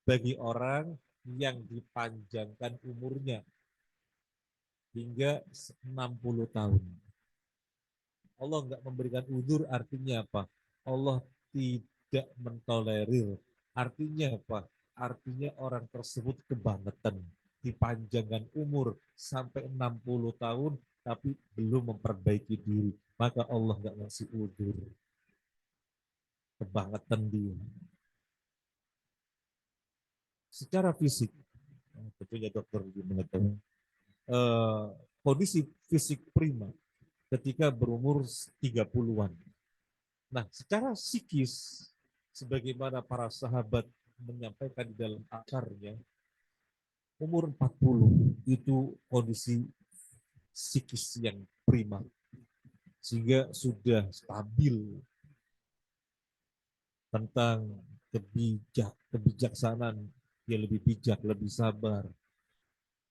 bagi orang yang dipanjangkan umurnya hingga 60 tahun. Allah nggak memberikan udzur artinya apa? Allah tidak mentolerir. Artinya apa? Artinya orang tersebut kebangetan, dipanjangkan umur sampai 60 tahun tapi belum memperbaiki diri. Maka Allah nggak ngasih udzur. Kebangetan dia. Secara fisik, tentunya dokter lebih mengetahui, kondisi fisik prima ketika berumur 30-an. Nah, secara psikis, sebagaimana para sahabat menyampaikan di dalam akarnya, umur 40 itu kondisi psikis yang prima, sehingga sudah stabil tentang kebijaksanaan, dia lebih bijak, lebih sabar,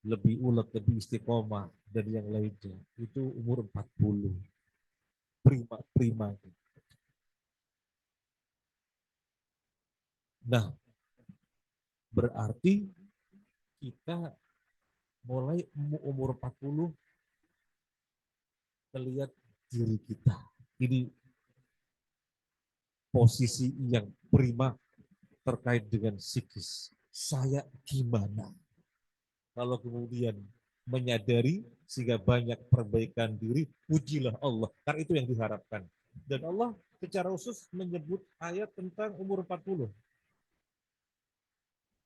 lebih ulet, lebih istiqomah, dan yang lainnya. Itu umur 40. Prima. Nah, berarti kita mulai umur 40 melihat diri kita. Ini posisi yang prima terkait dengan psikis. Saya gimana? Kalau kemudian menyadari sehingga banyak perbaikan diri, pujilah Allah. Karena itu yang diharapkan. Dan Allah secara khusus menyebut ayat tentang umur 40.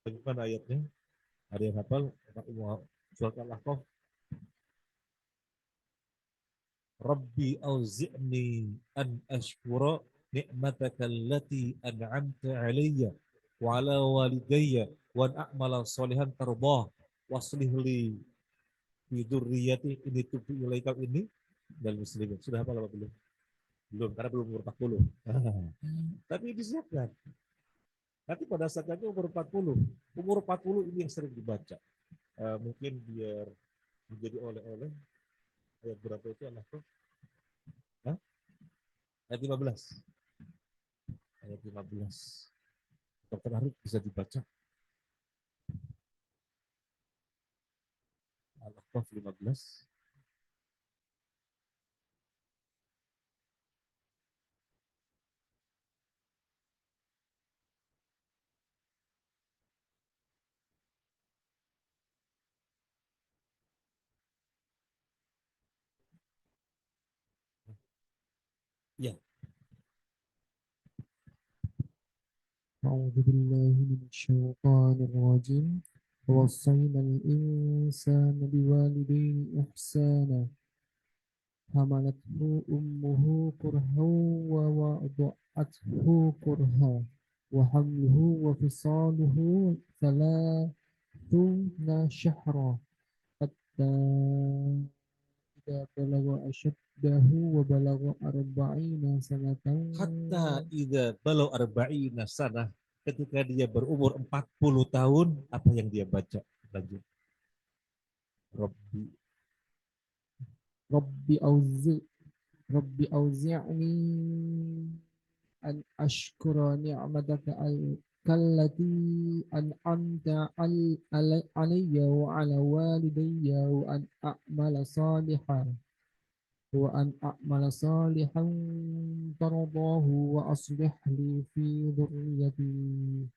Bagaimana ayatnya? Ada yang hafal? Surat Al-Ahqaf. Rabbi auzi'ni an ashkura ni'mataka allati an'amta alayya wa ala walidayya wa an a'mala salihan tardah waslih li fi dzurriyyati ini tubu ilaika ini dan muslimin. Sudah hafal apa belum? Belum, karena belum umur 40. Tapi disiapkan. Nanti pada saat nanti umur 40. Umur 40 ini yang sering dibaca. Mungkin biar menjadi oleh-oleh. Ayat berapa itu anakku? Ayat 15. Ayat 15. Dokter Arif bisa dibaca. Al-Ahqaf 15. Ya. أعوذ بالله من الشيطان الرجيم ووصينا الإنسان بوالديه إحسانا حملته أمه كرها ووضعته كرها وحمله وفصاله 30 شهرا حتى إذا بلغ أشده وبلغ 40 سنة Hatta idza balau arba'ina sanah ketika dia berumur 40 tahun, apa yang dia baca? Lanjut. Rabbi. Rabbi auzi Rabbi auzi'ni an ashkura ni'mataka kallati an'amta alayya wa ala walidayya wa an a'mala salihan tardahu wa aslih li fi dhurriyyati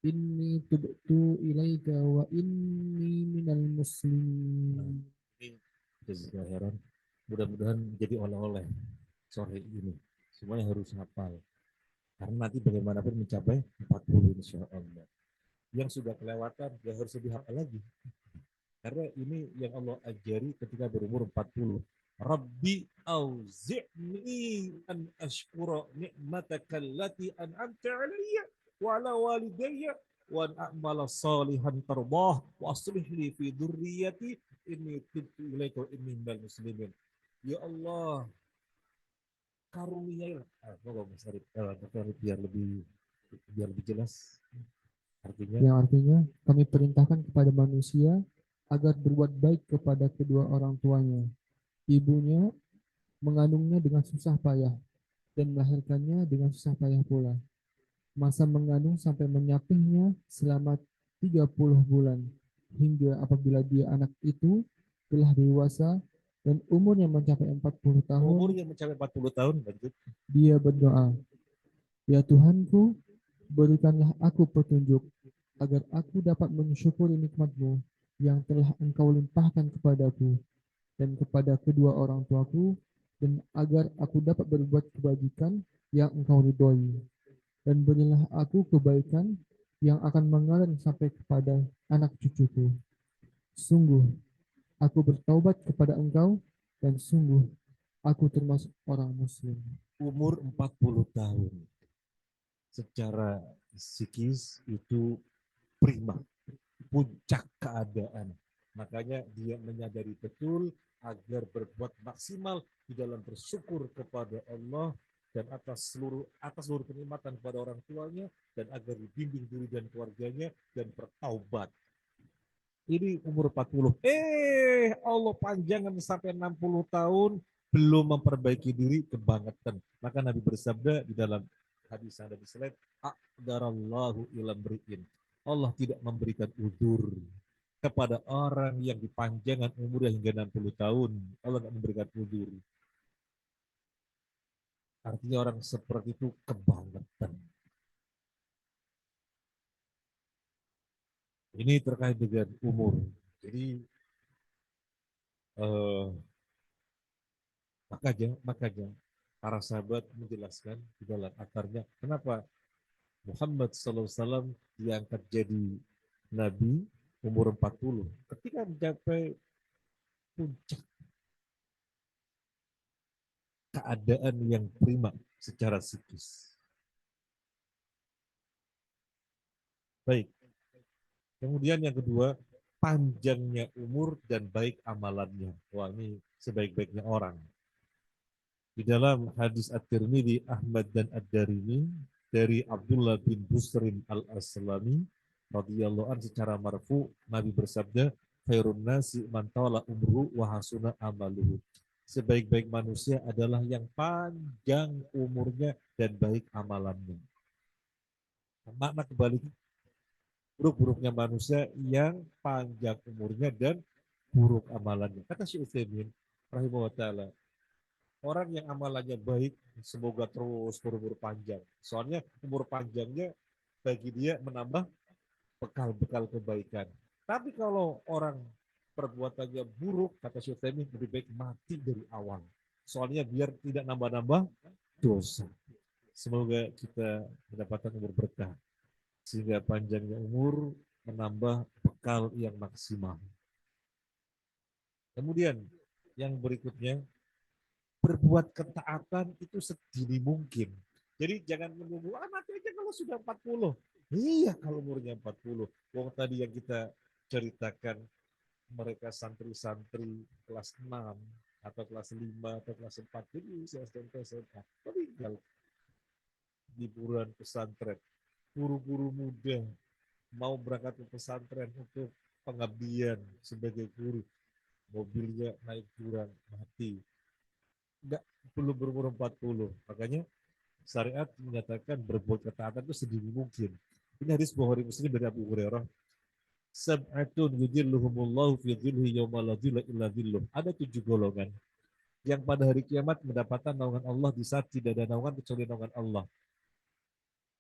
inni tubtu ilaika wa inni minal muslimin. Ini jazakallahu khairan. Mudah-mudahan jadi oleh-oleh sore ini. Semuanya harus hafal. Karena nanti bagaimanapun mencapai 40 insya Allah. Yang sudah kelewatan, ya harus lebih hafal lagi. Karena ini yang Allah ajari ketika berumur 40. Rabbi auzi'ni an ashkura ni'mataka allati an'amta alayya wa ala walidayya wa an a'mala salihan tardah wa aslih li fi dzurriyyati inni tubtu ilaika wa inni minal muslimin. Ya Allah, karuniailah. Biar lebih jelas. Artinya, Yang artinya kami perintahkan kepada manusia agar berbuat baik kepada kedua orang tuanya. Ibunya mengandungnya dengan susah payah dan melahirkannya dengan susah payah pula. Masa mengandung sampai menyapihnya selama 30 bulan, hingga apabila dia anak itu telah dewasa dan umurnya mencapai 40 tahun, umurnya mencapai 40 tahun, lanjut. dia berdoa, "Ya Tuhanku, berikanlah aku petunjuk agar aku dapat mensyukuri nikmat-Mu yang telah Engkau limpahkan kepadaku dan kepada kedua orang tuaku, dan agar aku dapat berbuat kebajikan yang Engkau ridhoi. Dan berilah aku kebaikan yang akan mengalir sampai kepada anak cucuku. Sungguh, aku bertaubat kepada Engkau, dan sungguh, aku termasuk orang muslim." Umur 40 tahun. Secara psikis itu prima, puncak keadaan. Makanya dia menyadari betul agar berbuat maksimal di dalam bersyukur kepada Allah dan atas seluruh kenikmatan kepada orang tuanya, dan agar dibimbing diri dan keluarganya dan bertaubat. Ini umur 40. Allah panjangkan sampai 60 tahun belum memperbaiki diri, kebangetan. Maka Nabi bersabda di dalam hadis yang ada di slide, aqdarallahu ila mri'in. Allah tidak memberikan udzur kepada orang yang dipanjangkan umurnya hingga 60 tahun. Allah tidak memberikan udzur. Artinya orang seperti itu kebangetan. Ini terkait dengan umur. Jadi makanya para sahabat menjelaskan di dalam akarnya kenapa Muhammad SAW diangkat jadi nabi umur 40 ketika mencapai puncak keadaan yang prima secara psikis. Baik. Kemudian yang kedua, panjangnya umur dan baik amalannya. Wah, ini sebaik-baiknya orang. Di dalam hadis At-Tirmidzi, Ahmad dan Ad-Darimi dari Abdullah bin Busrin Al-Aslami radhiyallahu anhu secara marfu, Nabi bersabda, "Khairun nasi man tawala umruhu wa hasuna amaluhu." Sebaik-baik manusia adalah yang panjang umurnya dan baik amalannya. Makna kebalik, buruk-buruknya manusia yang panjang umurnya dan buruk amalannya. Kata Syekh Utsaimin rahimahullah taala, orang yang amalannya baik semoga terus berumur panjang. Soalnya umur panjangnya bagi dia menambah bekal-bekal kebaikan. Tapi kalau orang perbuatannya buruk, kata Syekh Utsaimin, lebih baik mati dari awal. Soalnya biar tidak nambah-nambah dosa. Semoga kita mendapatkan umur berkah sehingga panjangnya umur menambah bekal yang maksimal. Kemudian yang berikutnya, berbuat ketaatan itu sedini mungkin. Jadi jangan menunggu, mati aja kalau sudah 40. Iya kalau umurnya 40. Wong tadi yang kita ceritakan, mereka santri-santri kelas 6 atau kelas 5 atau kelas 4, jadi SMP, SMA, meninggal liburan pesantren. guru-guru muda mau berangkat ke pesantren untuk pengabdian sebagai guru, mobilnya naik jurang mati, enggak, belum berumur 40. Makanya syariat menyatakan berbuat ketaatan itu sedini mungkin. Ini hadis Bukhari Muslim dari Abu Hurairah. Sab'atun yudhilluhumullahu fi dhilhi yawma la dhilla illa dhilluh. Ada 7 golongan yang pada hari kiamat mendapatkan naungan Allah di saat tidak ada naungan kecuali naungan Allah.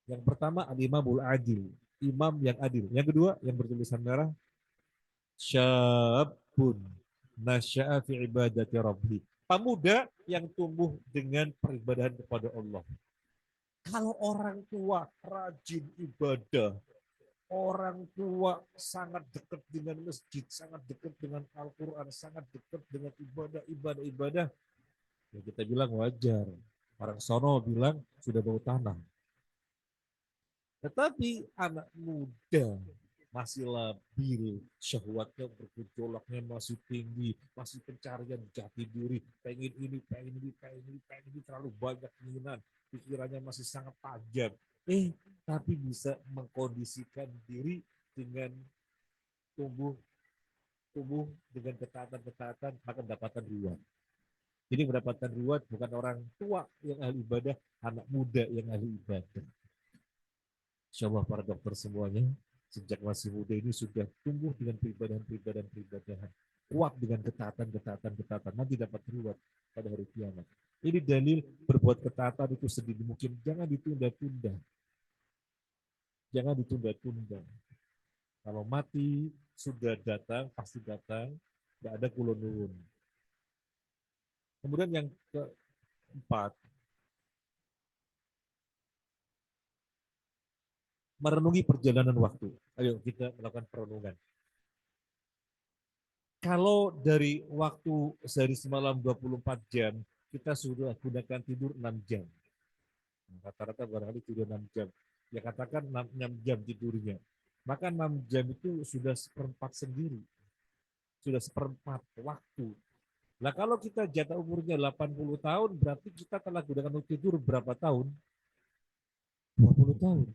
Yang pertama al-imamul adil, imam yang adil. Yang kedua yang bertulisan merah, syabun nasya'a fi ibadati rabbi. Pemuda yang tumbuh dengan peribadahan kepada Allah. Kalau orang tua rajin ibadah, orang tua sangat dekat dengan masjid, sangat dekat dengan Al-Quran, sangat dekat dengan ibadah, ya kita bilang wajar. Orang sono bilang sudah bau tanah. Tetapi anak muda masih labil, syahwatnya bergejolaknya masih tinggi, masih pencarian jati diri, pengen ini, terlalu banyak keinginan, pikirannya masih sangat tajam. Tapi bisa mengkondisikan diri dengan tumbuh dengan ketaatan, maka mendapatkan riwayat. Jadi mendapatkan riwayat bukan orang tua yang ahli ibadah, anak muda yang ahli ibadah. Insya Allah para dokter semuanya sejak masih muda ini sudah tumbuh dengan peribadahan, kuat dengan ketaatan, nanti dapat riwayat pada hari kiamat. Ini dalil berbuat ketaatan itu sedini mungkin, jangan ditunda-tunda. Jangan ditunda-tunda. Kalau mati sudah datang, pasti datang, tidak ada kulon-kulon. Kemudian yang keempat, merenungi perjalanan waktu. Ayo kita melakukan perenungan. Kalau dari waktu sehari semalam 24 jam, kita sudah gunakan tidur 6 jam. Rata-rata barangkali tidur 6 jam. Ya katakan 6 jam tidurnya. Maka 6 jam itu sudah seperempat sendiri. Sudah seperempat waktu. Nah kalau kita jatah umurnya 80 tahun, berarti kita telah gunakan tidur berapa tahun? 20 tahun.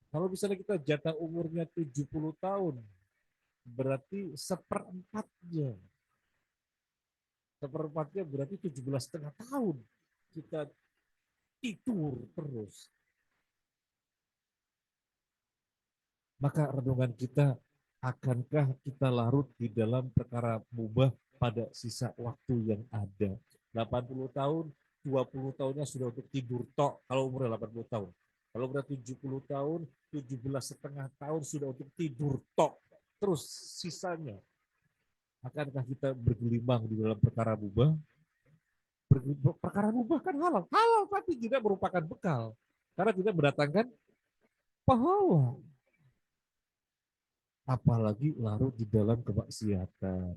Kalau misalnya kita jatah umurnya 70 tahun, berarti seperempatnya. Seperempatnya berarti 17,5 tahun kita tidur terus. Maka renungan kita, akankah kita larut di dalam perkara mubah pada sisa waktu yang ada? 80 tahun, 20 tahunnya sudah untuk tidur tok kalau umurnya 80 tahun. Kalau udah 70 tahun, 17,5 tahun sudah untuk tidur tok. Terus sisanya, akankah kita bergelimang di dalam perkara mubah? Perkara mubah kan halal. Halal tapi tidak merupakan bekal. Karena tidak mendatangkan pahala. Apalagi larut di dalam kemaksiatan.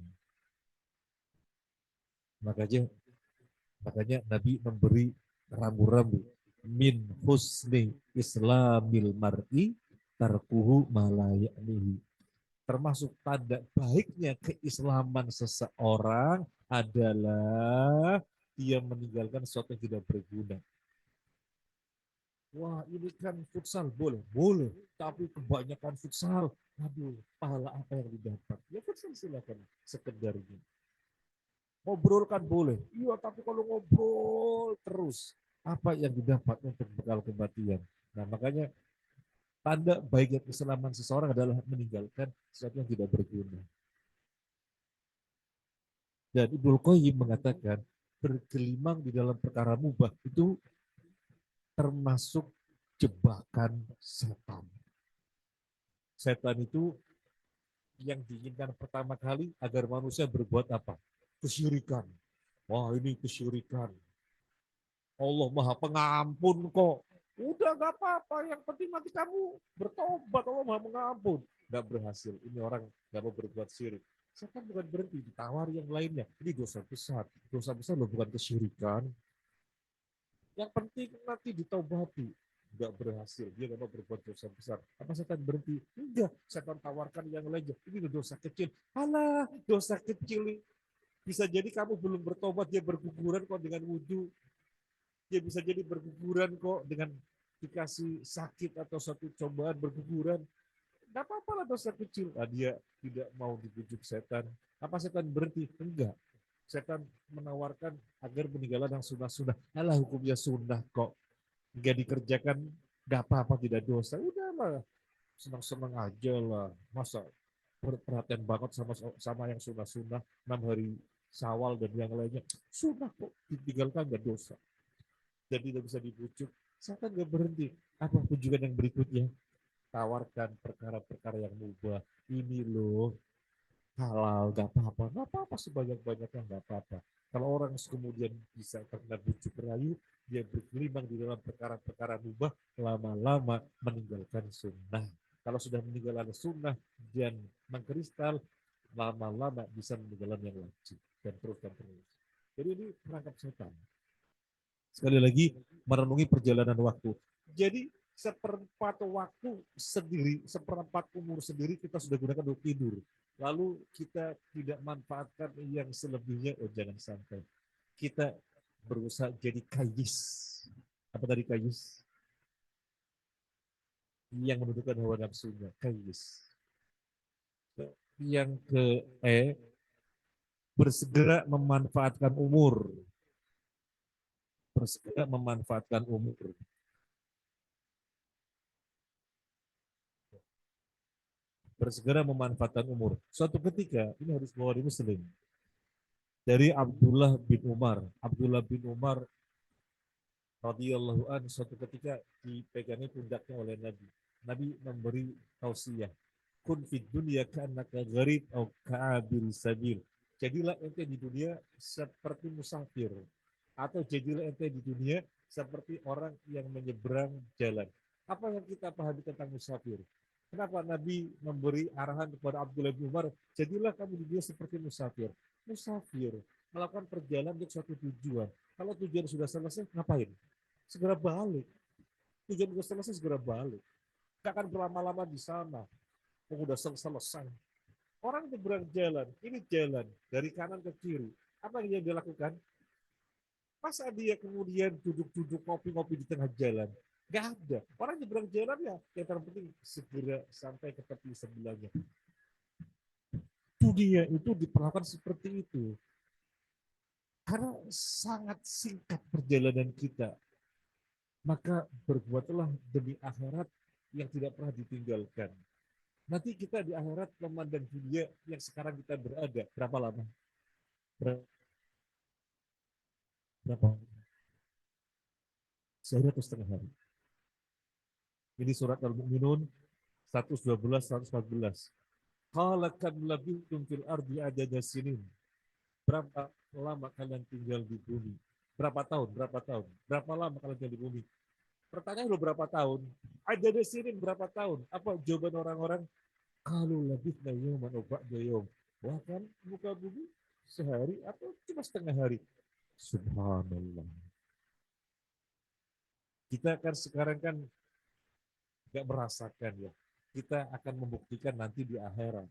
Makanya Nabi memberi rambu-rambu. Min husni islamil mar'i tarkuhu malayanihi. Termasuk tanda baiknya keislaman seseorang adalah dia meninggalkan sesuatu yang tidak berguna. Wah ini kan futsal, boleh. Tapi kebanyakan futsal, aduh, pahala apa yang didapat? Ya futsal silakan sekedarnya. Ngobrol kan boleh, iya tapi kalau ngobrol terus, apa yang didapat untuk bekal kematian? Nah makanya tanda baiknya keislaman seseorang adalah meninggalkan sesuatu yang tidak berguna. Dan Ibnu Qayyim mengatakan bergelimang di dalam perkara mubah itu termasuk jebakan setan. Setan itu yang diinginkan pertama kali agar manusia berbuat apa? Kesyirikan. Wah ini kesyirikan. Allah Maha Pengampun kok. Udah gak apa-apa, yang penting nanti kamu bertobat, Allah Maha Pengampun. Gak berhasil, ini orang gak mau berbuat syirik. Setan bukan berhenti, ditawari yang lainnya. Ini dosa besar loh, bukan kesyirikan. Yang penting nanti ditaubati. Nggak berhasil, dia nggak mau berbuat dosa besar. Apa setan berhenti? Enggak, setan tawarkan yang lainnya. Ini dosa kecil. Alah, dosa kecil. Bisa jadi kamu belum bertobat, dia berguguran kok dengan wudhu. Dia bisa jadi berguguran kok dengan dikasih sakit atau satu cobaan berguguran, nggak apa-apa lah dosa kecil. Nah, dia tidak mau dibujuk setan. Apa setan berhenti? Enggak. Setan menawarkan agar meninggalkan yang sunnah-sunnah. Alah, hukumnya sunnah kok. Nggak dikerjakan, nggak apa-apa, tidak dosa. Udahlah, senang-senang aja lah. Masa perhatian banget sama sama yang sunnah-sunnah, 6 hari Syawal dan yang lainnya. Sunnah kok, ditinggalkan nggak dosa. Dan tidak bisa dibujuk. Setan nggak berhenti. Apa kunjungan yang berikutnya? Tawarkan perkara-perkara yang mubah. Ini loh, halal, nggak apa-apa sebanyak-banyaknya, nggak apa-apa. Kalau orang kemudian bisa terkena bujuk rayu, dia bergelimang di dalam perkara-perkara mubah, lama-lama meninggalkan sunnah. Kalau sudah meninggalkan sunnah dan mengkristal, lama-lama bisa meninggalkan yang wajib dan terus dan terus. Jadi ini perangkap setan. Sekali lagi, merenungi perjalanan waktu. Jadi seperempat waktu sendiri, seperempat umur sendiri kita sudah gunakan untuk tidur. Lalu kita tidak manfaatkan yang selebihnya, oh jangan sampai. Kita berusaha jadi kayis. Apa tadi kayis? Yang menundukkan hawa nafsunya, kayis. Yang ke bersegera memanfaatkan umur. Bersegera memanfaatkan umur. Bersegera memanfaatkan umur. Suatu ketika, ini harus Bukhari Muslim, dari Abdullah bin Umar. Abdullah bin Umar radhiyallahu an suatu ketika dipegangi pundaknya oleh Nabi. Nabi memberi tausiah, kun fid dunya ka'annaka gharib au ka'abir sabil. Jadilah ente di dunia seperti musafir, atau jadilah ente di dunia seperti orang yang menyeberang jalan. Apa yang kita pahami tentang musafir? Kenapa Nabi memberi arahan kepada Abdullah bin Umar, jadilah kamu di dunia seperti musafir. Musafir melakukan perjalanan untuk suatu tujuan. Kalau tujuan sudah selesai, ngapain? Segera balik. Tujuan sudah selesai, segera balik. Gak akan berlama-lama di sana. Sudah selesai. Orang nyebrang jalan, ini jalan dari kanan ke kiri. Apa yang dia lakukan? Masa dia kemudian duduk-duduk ngopi-ngopi di tengah jalan? Gak ada. Orang nyebrang jalan ya, yang terpenting segera sampai ke tepi sebelahnya. Dunia itu diperlakukan seperti itu. Karena sangat singkat perjalanan kita. Maka berbuatlah demi akhirat yang tidak pernah ditinggalkan. Nanti kita di akhirat memandang dunia yang sekarang kita berada. Berapa lama? Berapa? Sehari atau setengah hari. Ini surat Al-Mu'minun 112, 114. Qala kam labithum fil ardi adada sinin. Berapa lama kalian tinggal di bumi? Berapa tahun? Berapa tahun? Berapa lama kalian tinggal di bumi? Pertanyaan lo berapa tahun? Adada sinin berapa tahun? Apa jawaban orang-orang? Kalau labithna yawman aw ba'da yawm. Bahkan muka bumi sehari atau cuma setengah hari. Subhanallah. Kita kan sekarang kan nggak merasakan ya. Kita akan membuktikan nanti di akhirat.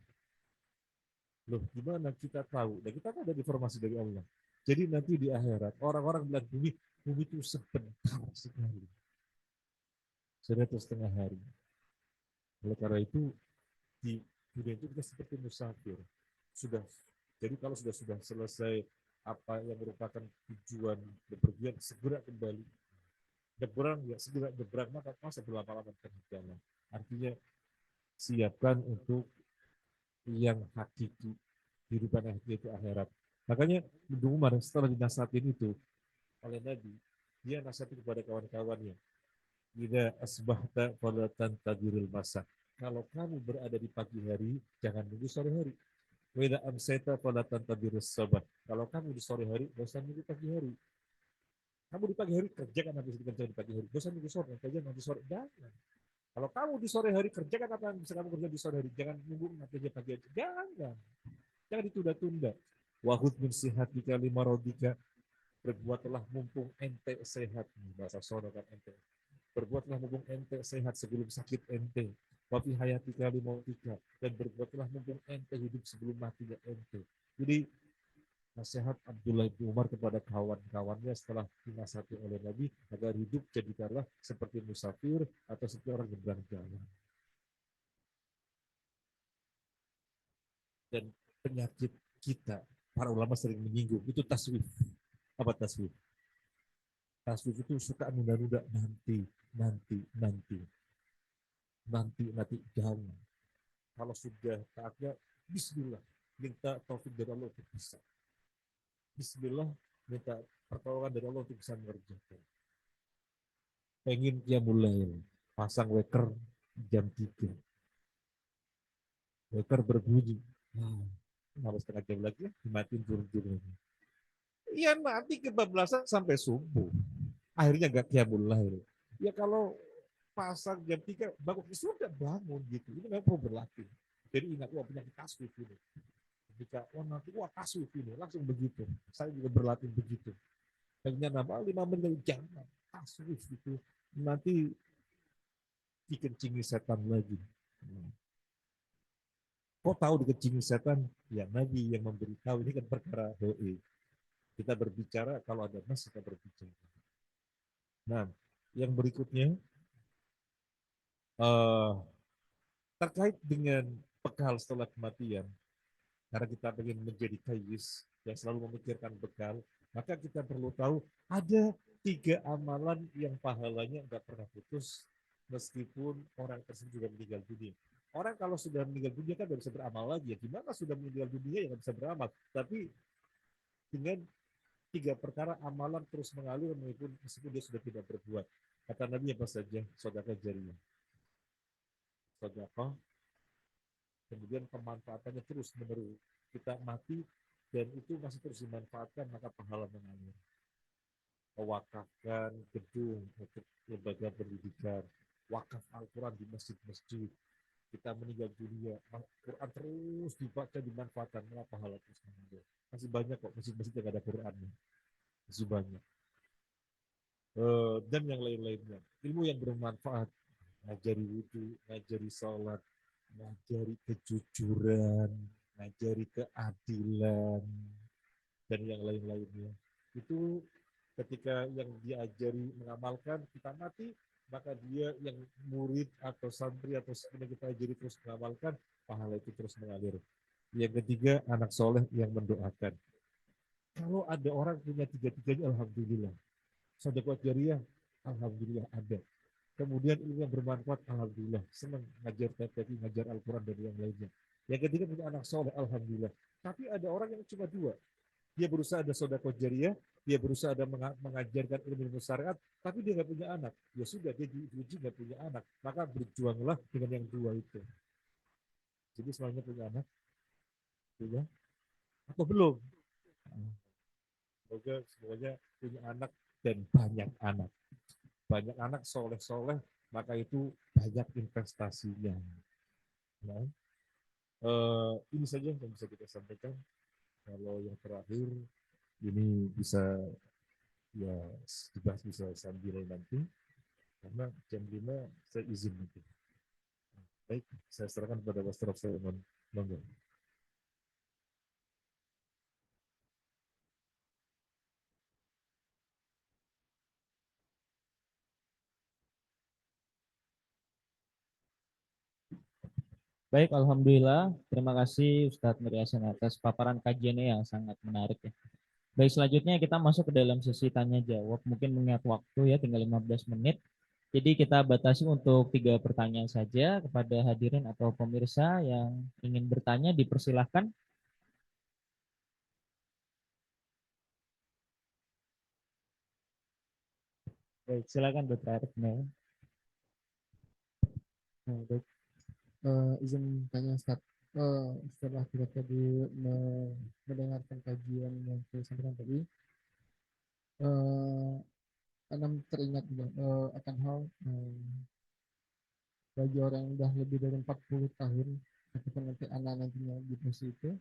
Loh, gimana kita tahu? Dan kita kan ada informasi dari Allah. Jadi nanti di akhirat, orang-orang bilang bumi itu sebentar sekali. Satu setengah hari. Oleh karena itu, di dunia itu kita seperti musafir. Sudah. Jadi kalau sudah selesai apa yang merupakan tujuan bepergian, segera kembali. Nyebrang ya segera nyebrang, masa berlama-lama di jalan. Artinya siapkan untuk yang hakiki, kehidupan yang hakiki itu akhirat. Makanya Ibnu Umar setelah dinasihatin itu oleh Nabi, dia nasihatin kepada kawan-kawannya, "Idza asbahta fala tantadiril masa." Kalau kamu berada di pagi hari, jangan nunggu sore hari. Wa idza amsayta fala tantadirus sabah. Kalau kamu di sore hari, enggak usah nunggu pagi hari. Kamu di pagi hari kerjakan habis dikerjakan di pagi hari. Enggak usah nunggu sore, kerjakan nanti sore. Jangan. Kalau kamu di sore hari kerjakan apa yang bisa kamu kerja di sore hari. Jangan nunggu nanti aja pagi hari. Jangan. Jangan ditunda-tunda. Wahud min sihatika lima rodika. Berbuatlah mumpung ente sehat. Bahasa sono kan ente. Berbuatlah mumpung ente sehat sebelum sakit ente. Wafi hayatika limautika. Dan berbuatlah mumpung ente hidup sebelum matinya ente. Jadi nasihat Abdullah bin Umar kepada kawan-kawannya setelah dinasihati oleh Nabi agar hidup jadikanlah seperti musafir atau seperti orang nyebrang jalan. Dan penyakit kita, para ulama sering menyinggung, itu taswif. Apa taswif? Taswif itu suka nunda-nunda nanti, nanti, nanti, nanti, nanti, jangan. Kalau sudah saatnya, Bismillah, minta taufik dari Allah untuk bisa. Bismillah, minta pertolongan dari Allah untuk bisa mengerjakan. Pengen qiyamul lail, pasang weker jam 3. Weker berbunyi. Harus setengah jam lagi ya, dimatiin turun-turun. Iya nanti kebablasan sampai subuh. Akhirnya nggak qiyamul lail. Ya kalau pasang jam 3 bangun sudah bangun gitu. Ini memang perlu berlatih. Jadi ingat wah penyakit taswif ini. Ketika nanti wah taswif ini langsung begitu. Saya juga berlatih begitu. Hanya nama 5 menit jangan taswif itu nanti dikencingi setan lagi. Kok tahu dikencingi setan? Ya Nabi yang memberitahu, ini kan perkara doi. Kita berbicara kalau ada nas kita berbicara. Nah, yang berikutnya terkait dengan bekal setelah kematian, karena kita ingin menjadi kayis yang selalu memikirkan bekal, maka kita perlu tahu ada 3 amalan yang pahalanya nggak pernah putus meskipun orang tersebut juga meninggal dunia. Orang kalau sudah meninggal dunia kan nggak bisa beramal lagi ya. Gimana sudah meninggal dunia yang nggak bisa beramal? Tapi dengan 3 perkara amalan terus mengalir meskipun dia sudah tidak berbuat. Kata Nabi apa saja? Sedekah jariyah. Sedekah, kemudian pemanfaatannya terus menerus. Kita mati dan itu masih terus dimanfaatkan maka pahala mengalir. Mewakafkan gedung untuk lembaga pendidikan, wakaf Al-Quran di masjid-masjid. Kita meninggal dunia, Quran terus dibaca, dimanfaatkan, maka pahala terus mengalir. Masih banyak kok masjid-masjid yang ada Qurannya. Masih banyak. Dan yang lain-lainnya. Ilmu yang bermanfaat, ngajari wudhu, ngajari sholat, ngajari kejujuran, ngajari keadilan, dan yang lain-lainnya. Itu ketika yang diajari mengamalkan, kita mati, maka dia yang murid atau santri atau yang kita ajari terus mengamalkan, pahala itu terus mengalir. Yang ketiga, anak soleh yang mendoakan. Kalau ada orang punya tiga-tiganya, alhamdulillah. Sedekah jariyah, alhamdulillah ada. Kemudian ilmu yang bermanfaat, alhamdulillah. Senang ngajar TPQ, ngajar Al-Quran dan yang lainnya. Yang ketiga punya anak soleh, alhamdulillah. Tapi ada orang yang cuma 2. Dia berusaha ada sedekah jariyah, dia berusaha ada mengajarkan ilmu syariat, tapi dia nggak punya anak. Ya sudah, dia diuji nggak punya anak. Maka berjuanglah dengan yang 2 itu. Jadi semuanya punya anak, punya atau belum? Semoga semuanya punya anak dan banyak anak. Banyak anak soleh-soleh, maka itu banyak investasinya. Nah, ini saja yang bisa kita sampaikan. Kalau yang terakhir, ini bisa ya dibahas bisa sambil nanti, karena jam 5 saya izin nanti. Baik, saya serahkan kepada Mas Rafael. Monggo. Baik, Alhamdulillah. Terima kasih Ustadz Nur Yasin atas paparan kajiannya yang sangat menarik ya. Baik, selanjutnya kita masuk ke dalam sesi tanya jawab. Mungkin mengingat waktu ya, tinggal 15 menit. Jadi kita batasi untuk 3 pertanyaan saja kepada hadirin atau pemirsa yang ingin bertanya, dipersilahkan. Baik, silakan Dr. Arif. Baik, izin tanya Ustaz. Setelah kita tadi mendengarkan kajian yang saya sampaikan tadi, eh, Anam teringat juga, akan hal bagi orang yang sudah lebih dari 40 tahun, ataupun nanti anak nantinya di posisi itu,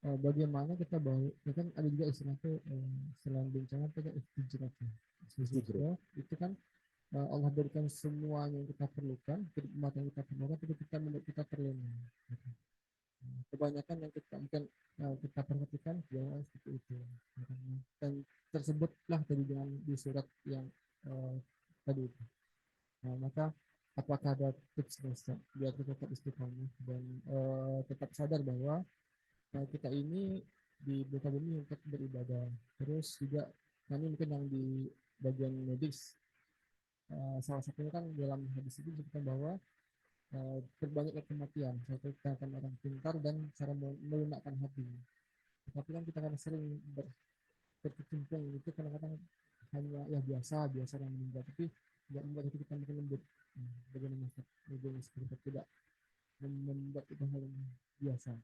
bagaimana kita bawa, ya kan ada juga istilah itu, selain bencana kita istijrah. Istijrah itu kan Allah berikan semuanya yang kita perlukan, kenikmatan yang kita perlukan, tapi kita terlena. Kebanyakan yang kita mungkin kita perhatikan bahwa seperti itu. Dan tersebutlah tadi dengan di surat yang tadi itu. Nah, maka apakah ada tips biar kita tetap istiqomah dan tetap sadar bahwa kita ini di muka bumi untuk beribadah. Terus juga kami mungkin yang di bagian medis, salah satunya kan dalam hadis itu disebutkan bahwa terbanyak kematian satu akan orang pintar dan cara melunakkan hati. Tapi kan kita kan sering berkecimpung itu kadang-kadang hanya ya biasa biasa yang meninggal, tapi tidak membuat hati kita makin lembut. Bagaimana kita tidak membuat itu hal yang biasa.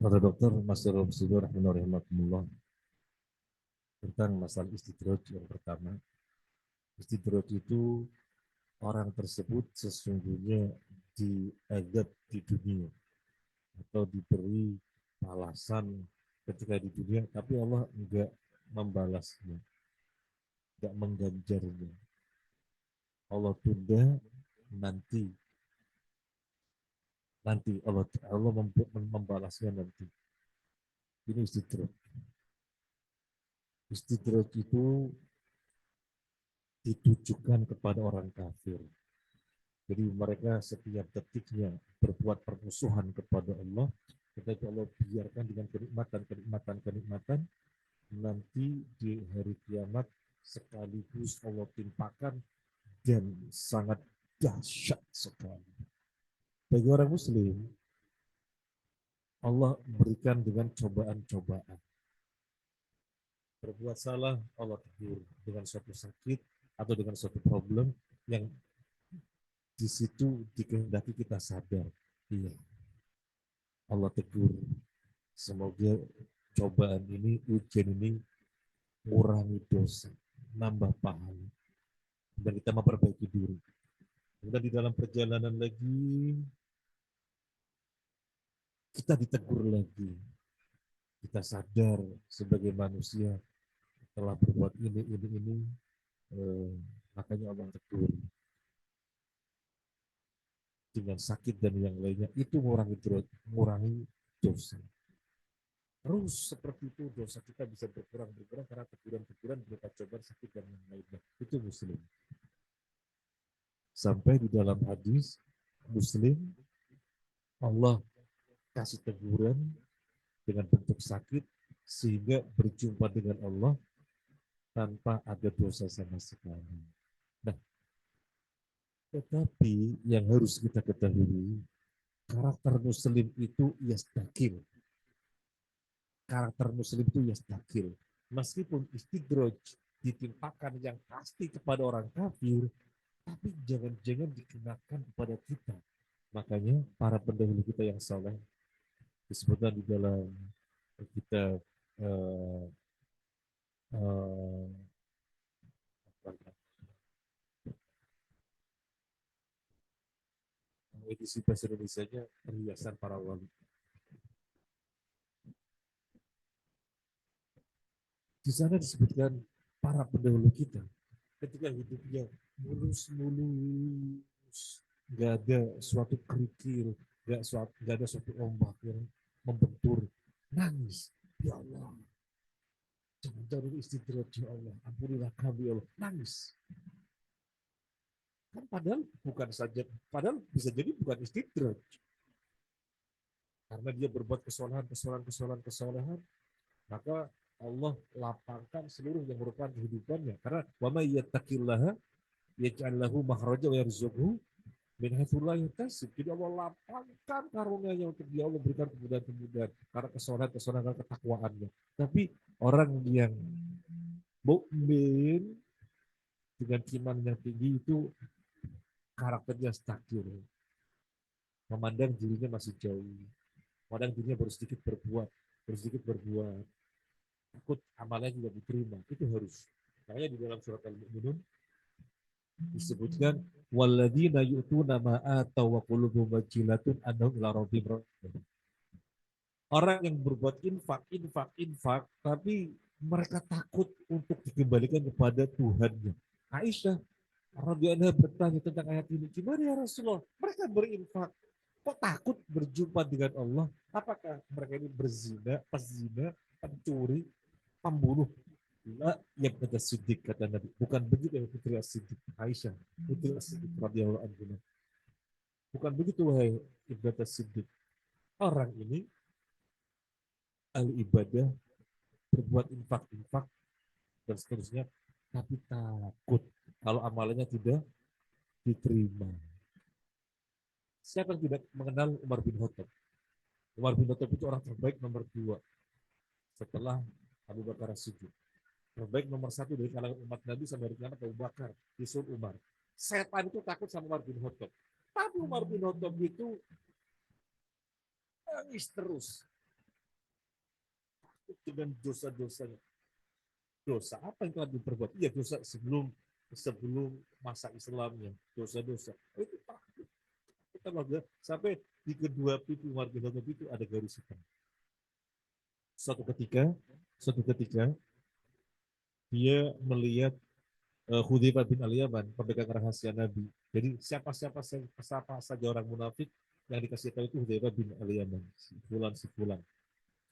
Kata dokter Mas Rob rahimahullah tentang masalah istidraj yang pertama. Istidraj itu orang tersebut sesungguhnya diazab di dunia atau diberi balasan ketika di dunia, tapi Allah enggak membalasnya, enggak mengganjarnya. Allah tunda nanti Allah membalasnya nanti. Ini istidraj. Istidraj itu ditujukan kepada orang kafir. Jadi mereka setiap detiknya berbuat permusuhan kepada Allah, tetapi Allah biarkan dengan kenikmatan, nanti di hari kiamat sekaligus Allah timpakan dan sangat dahsyat sekali. Bagi orang muslim, Allah berikan dengan cobaan-cobaan. Berbuat salah, Allah tegur dengan suatu sakit atau dengan suatu problem yang di situ dikehendaki kita sadar. Iya, Allah tegur. Semoga cobaan ini, ujian ini mengurangi dosa, nambah pahala, dan kita memperbaiki diri. Kemudian di dalam perjalanan lagi, kita ditegur lagi. Kita sadar sebagai manusia telah berbuat ini, makanya Allah tegur. Dengan sakit dan yang lainnya, itu mengurangi dosa. Terus seperti itu dosa kita bisa berkurang karena teguran-teguran berupa cobaan, sakit dan yang lainnya. Itu muslim. Sampai di dalam hadis muslim, Allah kasih teguran dengan bentuk sakit sehingga berjumpa dengan Allah tanpa ada dosa sama sekali. Nah, tetapi yang harus kita ketahui, karakter muslim itu yastakil. Karakter muslim itu yastakil. Meskipun istidraj ditimpakan yang pasti kepada orang kafir, tapi jangan-jangan dikenakan kepada kita. Makanya para pendahulu kita yang saleh disebutkan di dalam kitab edisi bahasa Indonesia-nya perhiasan para wali. Di sana disebutkan para pendahulu kita ketika hidupnya mulus, nggak ada suatu kerikil, nggak ada suatu ombak yang membentur, nangis, ya Allah, jangan istidraj ya Allah, ampunilah kami ya Allah, nangis. Kan padahal bisa jadi bukan istidraj. Karena dia berbuat kesalahan, maka Allah lapangkan seluruh yang merupakan kehidupannya. Karena wa may yattaqillaha yaj'al lahu makhraja wa yarzuqhu min haitsu la yahtasib. Jadi Allah lapangkan karunia-Nya untuk dia, Allah berikan kemudahan-kemudahan karena kesalahan ketakwaannya. Tapi orang yang mukmin dengan iman yang tinggi itu karakternya stabil, memandang dirinya masih jauh, memandang dirinya baru sedikit berbuat, takut amalnya juga diterima, itu harus. Makanya di dalam surat Al-Mu'minun disebutkan walladzina yu'tuna ma ataw wa qulubuhum wajilatun annahum ila rabbihim raji'un. Orang yang berbuat infak, tapi mereka takut untuk dikembalikan kepada Tuhannya. Aisyah Rabi'anha bertanya tentang ayat ini. Gimana ya Rasulullah? Mereka berinfak. Kok takut berjumpa dengan Allah? Apakah mereka ini berzina, pezina, pencuri, pembunuh? La yang kata Siddiq kata Nabi. Bukan begitu ya Putri Siddiq Aisyah. Putri Siddiq radhiyallahu anhu. Bukan begitu wahai Ibnu Siddiq. Orang ini ahli ibadah, berbuat infak-infak dan seterusnya, tapi takut kalau amalannya tidak diterima. Siapa yang tidak mengenal Umar bin Khattab? Umar bin Khattab itu orang terbaik nomor 2 setelah Abu Bakar As-Siddiq. Terbaik nomor 1 dari kalangan umat Nabi sampai dari kalangan Abu Bakar, disuruh Umar. Setan itu takut sama Umar bin Khattab. Tapi Umar bin Khattab itu nangis terus dengan dosa-dosanya. Dosa apa yang telah diperbuat? Iya, dosa sebelum masa Islamnya, dosa-dosa. Itu takut. Sampai di kedua pipi Umar bin Khattab itu ada garis hitam. Suatu ketika dia melihat Hudzaifah bin Al-Yaman, pemegang rahasia Nabi. Jadi siapa saja orang munafik yang dikasih tahu itu Hudzaifah bin Al-Yaman, si fulan.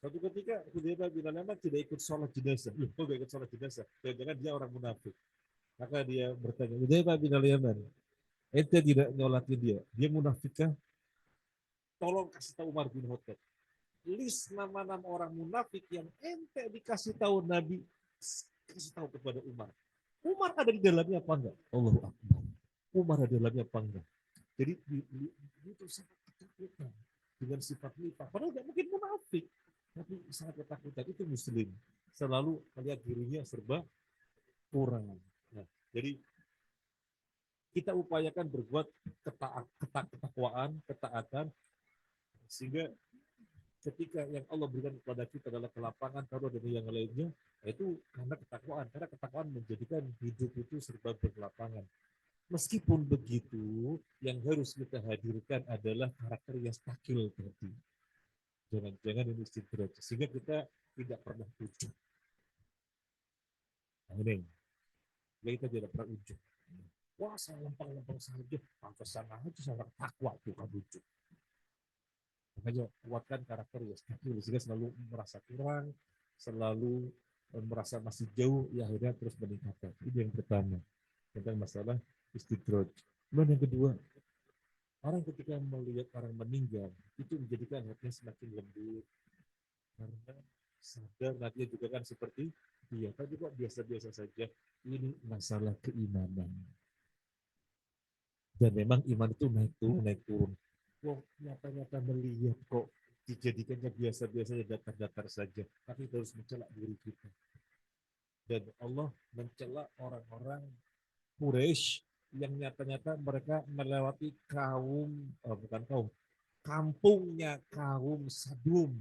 Suatu ketika Hudzaifah bin Al-Yaman tidak ikut sholat jenazah. Loh, kok gak ikut sholat jenazah? Jangan-jangan dia orang munafik. Maka dia bertanya, Hudzaifah bin Al-Yaman, ente tidak nyolatin dia. Dia munafikkah? Tolong kasih tahu Umar bin Khattab. List nama-nama orang munafik yang ente dikasih tahu Nabi, kasih tahu kepada Umar. Umar ada di dalamnya apa enggak? Allahu Akbar. Umar ada di dalamnya apa enggak? Jadi itu sangat ketakutan dengan sifat nifaq. Padahal enggak mungkin munafik, tapi sangat ketakutan. Itu muslim. Selalu melihat dirinya serba kurang. Nah, jadi kita upayakan berbuat ketakwaan, ketaatan, sehingga ketika yang Allah berikan kepada kita adalah kelapangan, kalau dari yang lainnya, itu karena ketakwaan. Karena ketakwaan menjadikan hidup itu serba berkelapangan. Meskipun begitu, yang harus kita hadirkan adalah karakter yang stakil tadi. Jangan-jangan ini istidraj. Sehingga kita tidak pernah ujub. Nah, ini. Kita tidak pernah ujub. Wah, saya lempeng-lempeng saja. Pantesan aja saya takwa tuh kan ujub. Makanya kuatkan karakter ya stakil. Sehingga selalu merasa kurang, selalu merasa masih jauh, ya akhirnya terus meningkatkan. Ini yang pertama. Tentang masalah istidraj. Kemudian yang kedua, orang ketika melihat orang meninggal, itu menjadikan hatinya semakin lembut. Karena sadar nantinya juga kan seperti dia. Tapi kok biasa-biasa saja. Ini masalah keimanan. Dan memang iman itu naik turun. Kok nyata-nyata melihat kok dijadikannya biasa-biasa datar-datar saja. Tapi harus mencela diri kita. Dan Allah mencela orang-orang Quraisy yang nyata-nyata mereka melewati kampungnya kaum Sadum,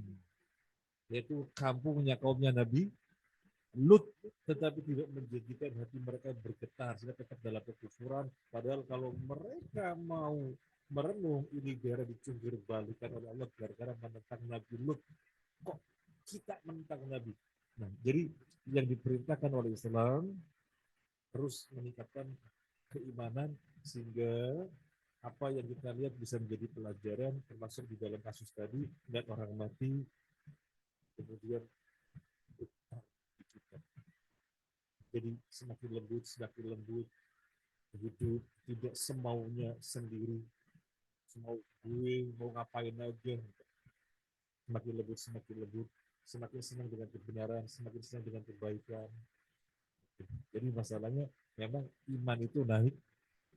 yaitu kampungnya kaumnya Nabi Lut, tetapi tidak menjadikan hati mereka bergetar sehingga tetap dalam kekufuran. Padahal kalau mereka mau merenung, ini daerah dicungkir balikan oleh Allah gara-gara menentang Nabi Lut. Kok kita menentang Nabi? Nah, jadi yang diperintahkan oleh Islam terus meningkatkan keimanan sehingga apa yang kita lihat bisa menjadi pelajaran, termasuk di dalam kasus tadi, dan orang mati kemudian jadi semakin lembut hidup, tidak semaunya sendiri, semau gue mau ngapain aja, semakin lembut, semakin senang dengan kebenaran, semakin senang dengan kebaikan. Jadi masalahnya memang iman itu naik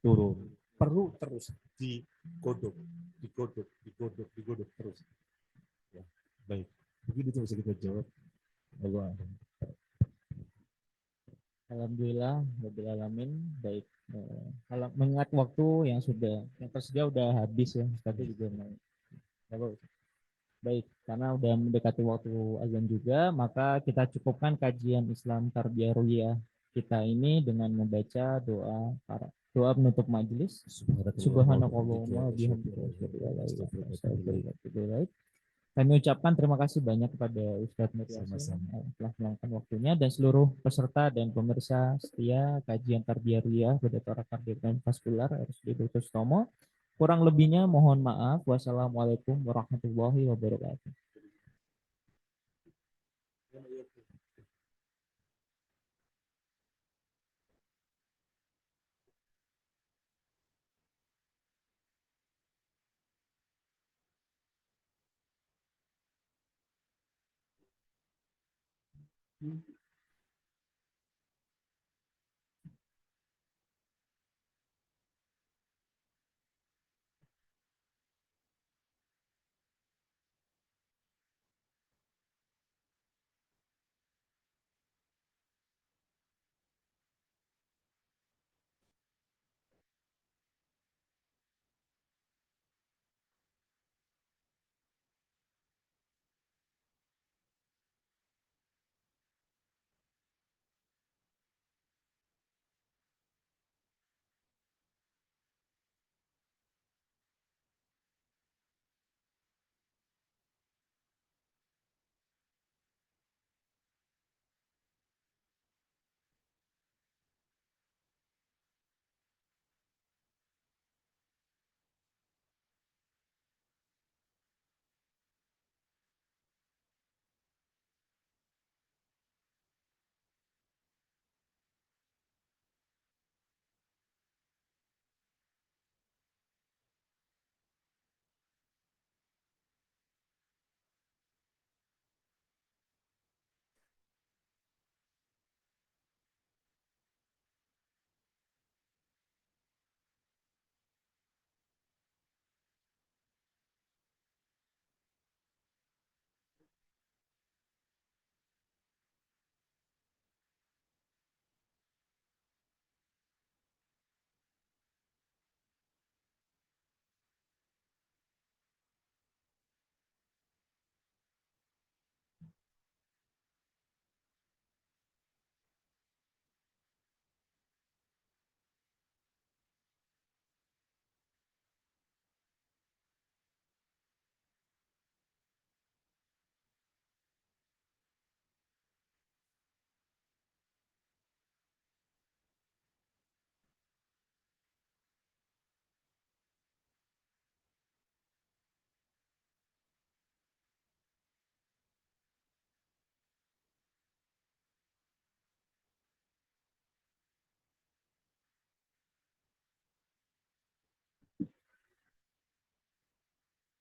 turun, perlu terus digodok terus. Ya, baik, mungkin itu bisa kita jawab. Allah. Alhamdulillah, Rabbil Alamin. Baik, kalau mengingat waktu yang tersedia udah habis ya, tapi juga mau. Baik, karena udah mendekati waktu azan juga, maka kita cukupkan kajian Islam Tarbiyah Ruhiyah kita ini dengan membaca doa penutup majelis. Subhanakallahumma wa bihamdika asyhadu an la ilaha illa anta astaghfiruka wa atubu ilaik. Kami ucapkan terima kasih banyak kepada Ustadz Nur Yasin Sama-sama. telah meluangkan waktunya dan seluruh peserta dan pemirsa setia kajian Tarbiyah Riyah Badatora Kardio dan Vaskular RSUD Dr. Sutomo. Kurang lebihnya mohon maaf. Wassalamualaikum warahmatullahi wabarakatuh.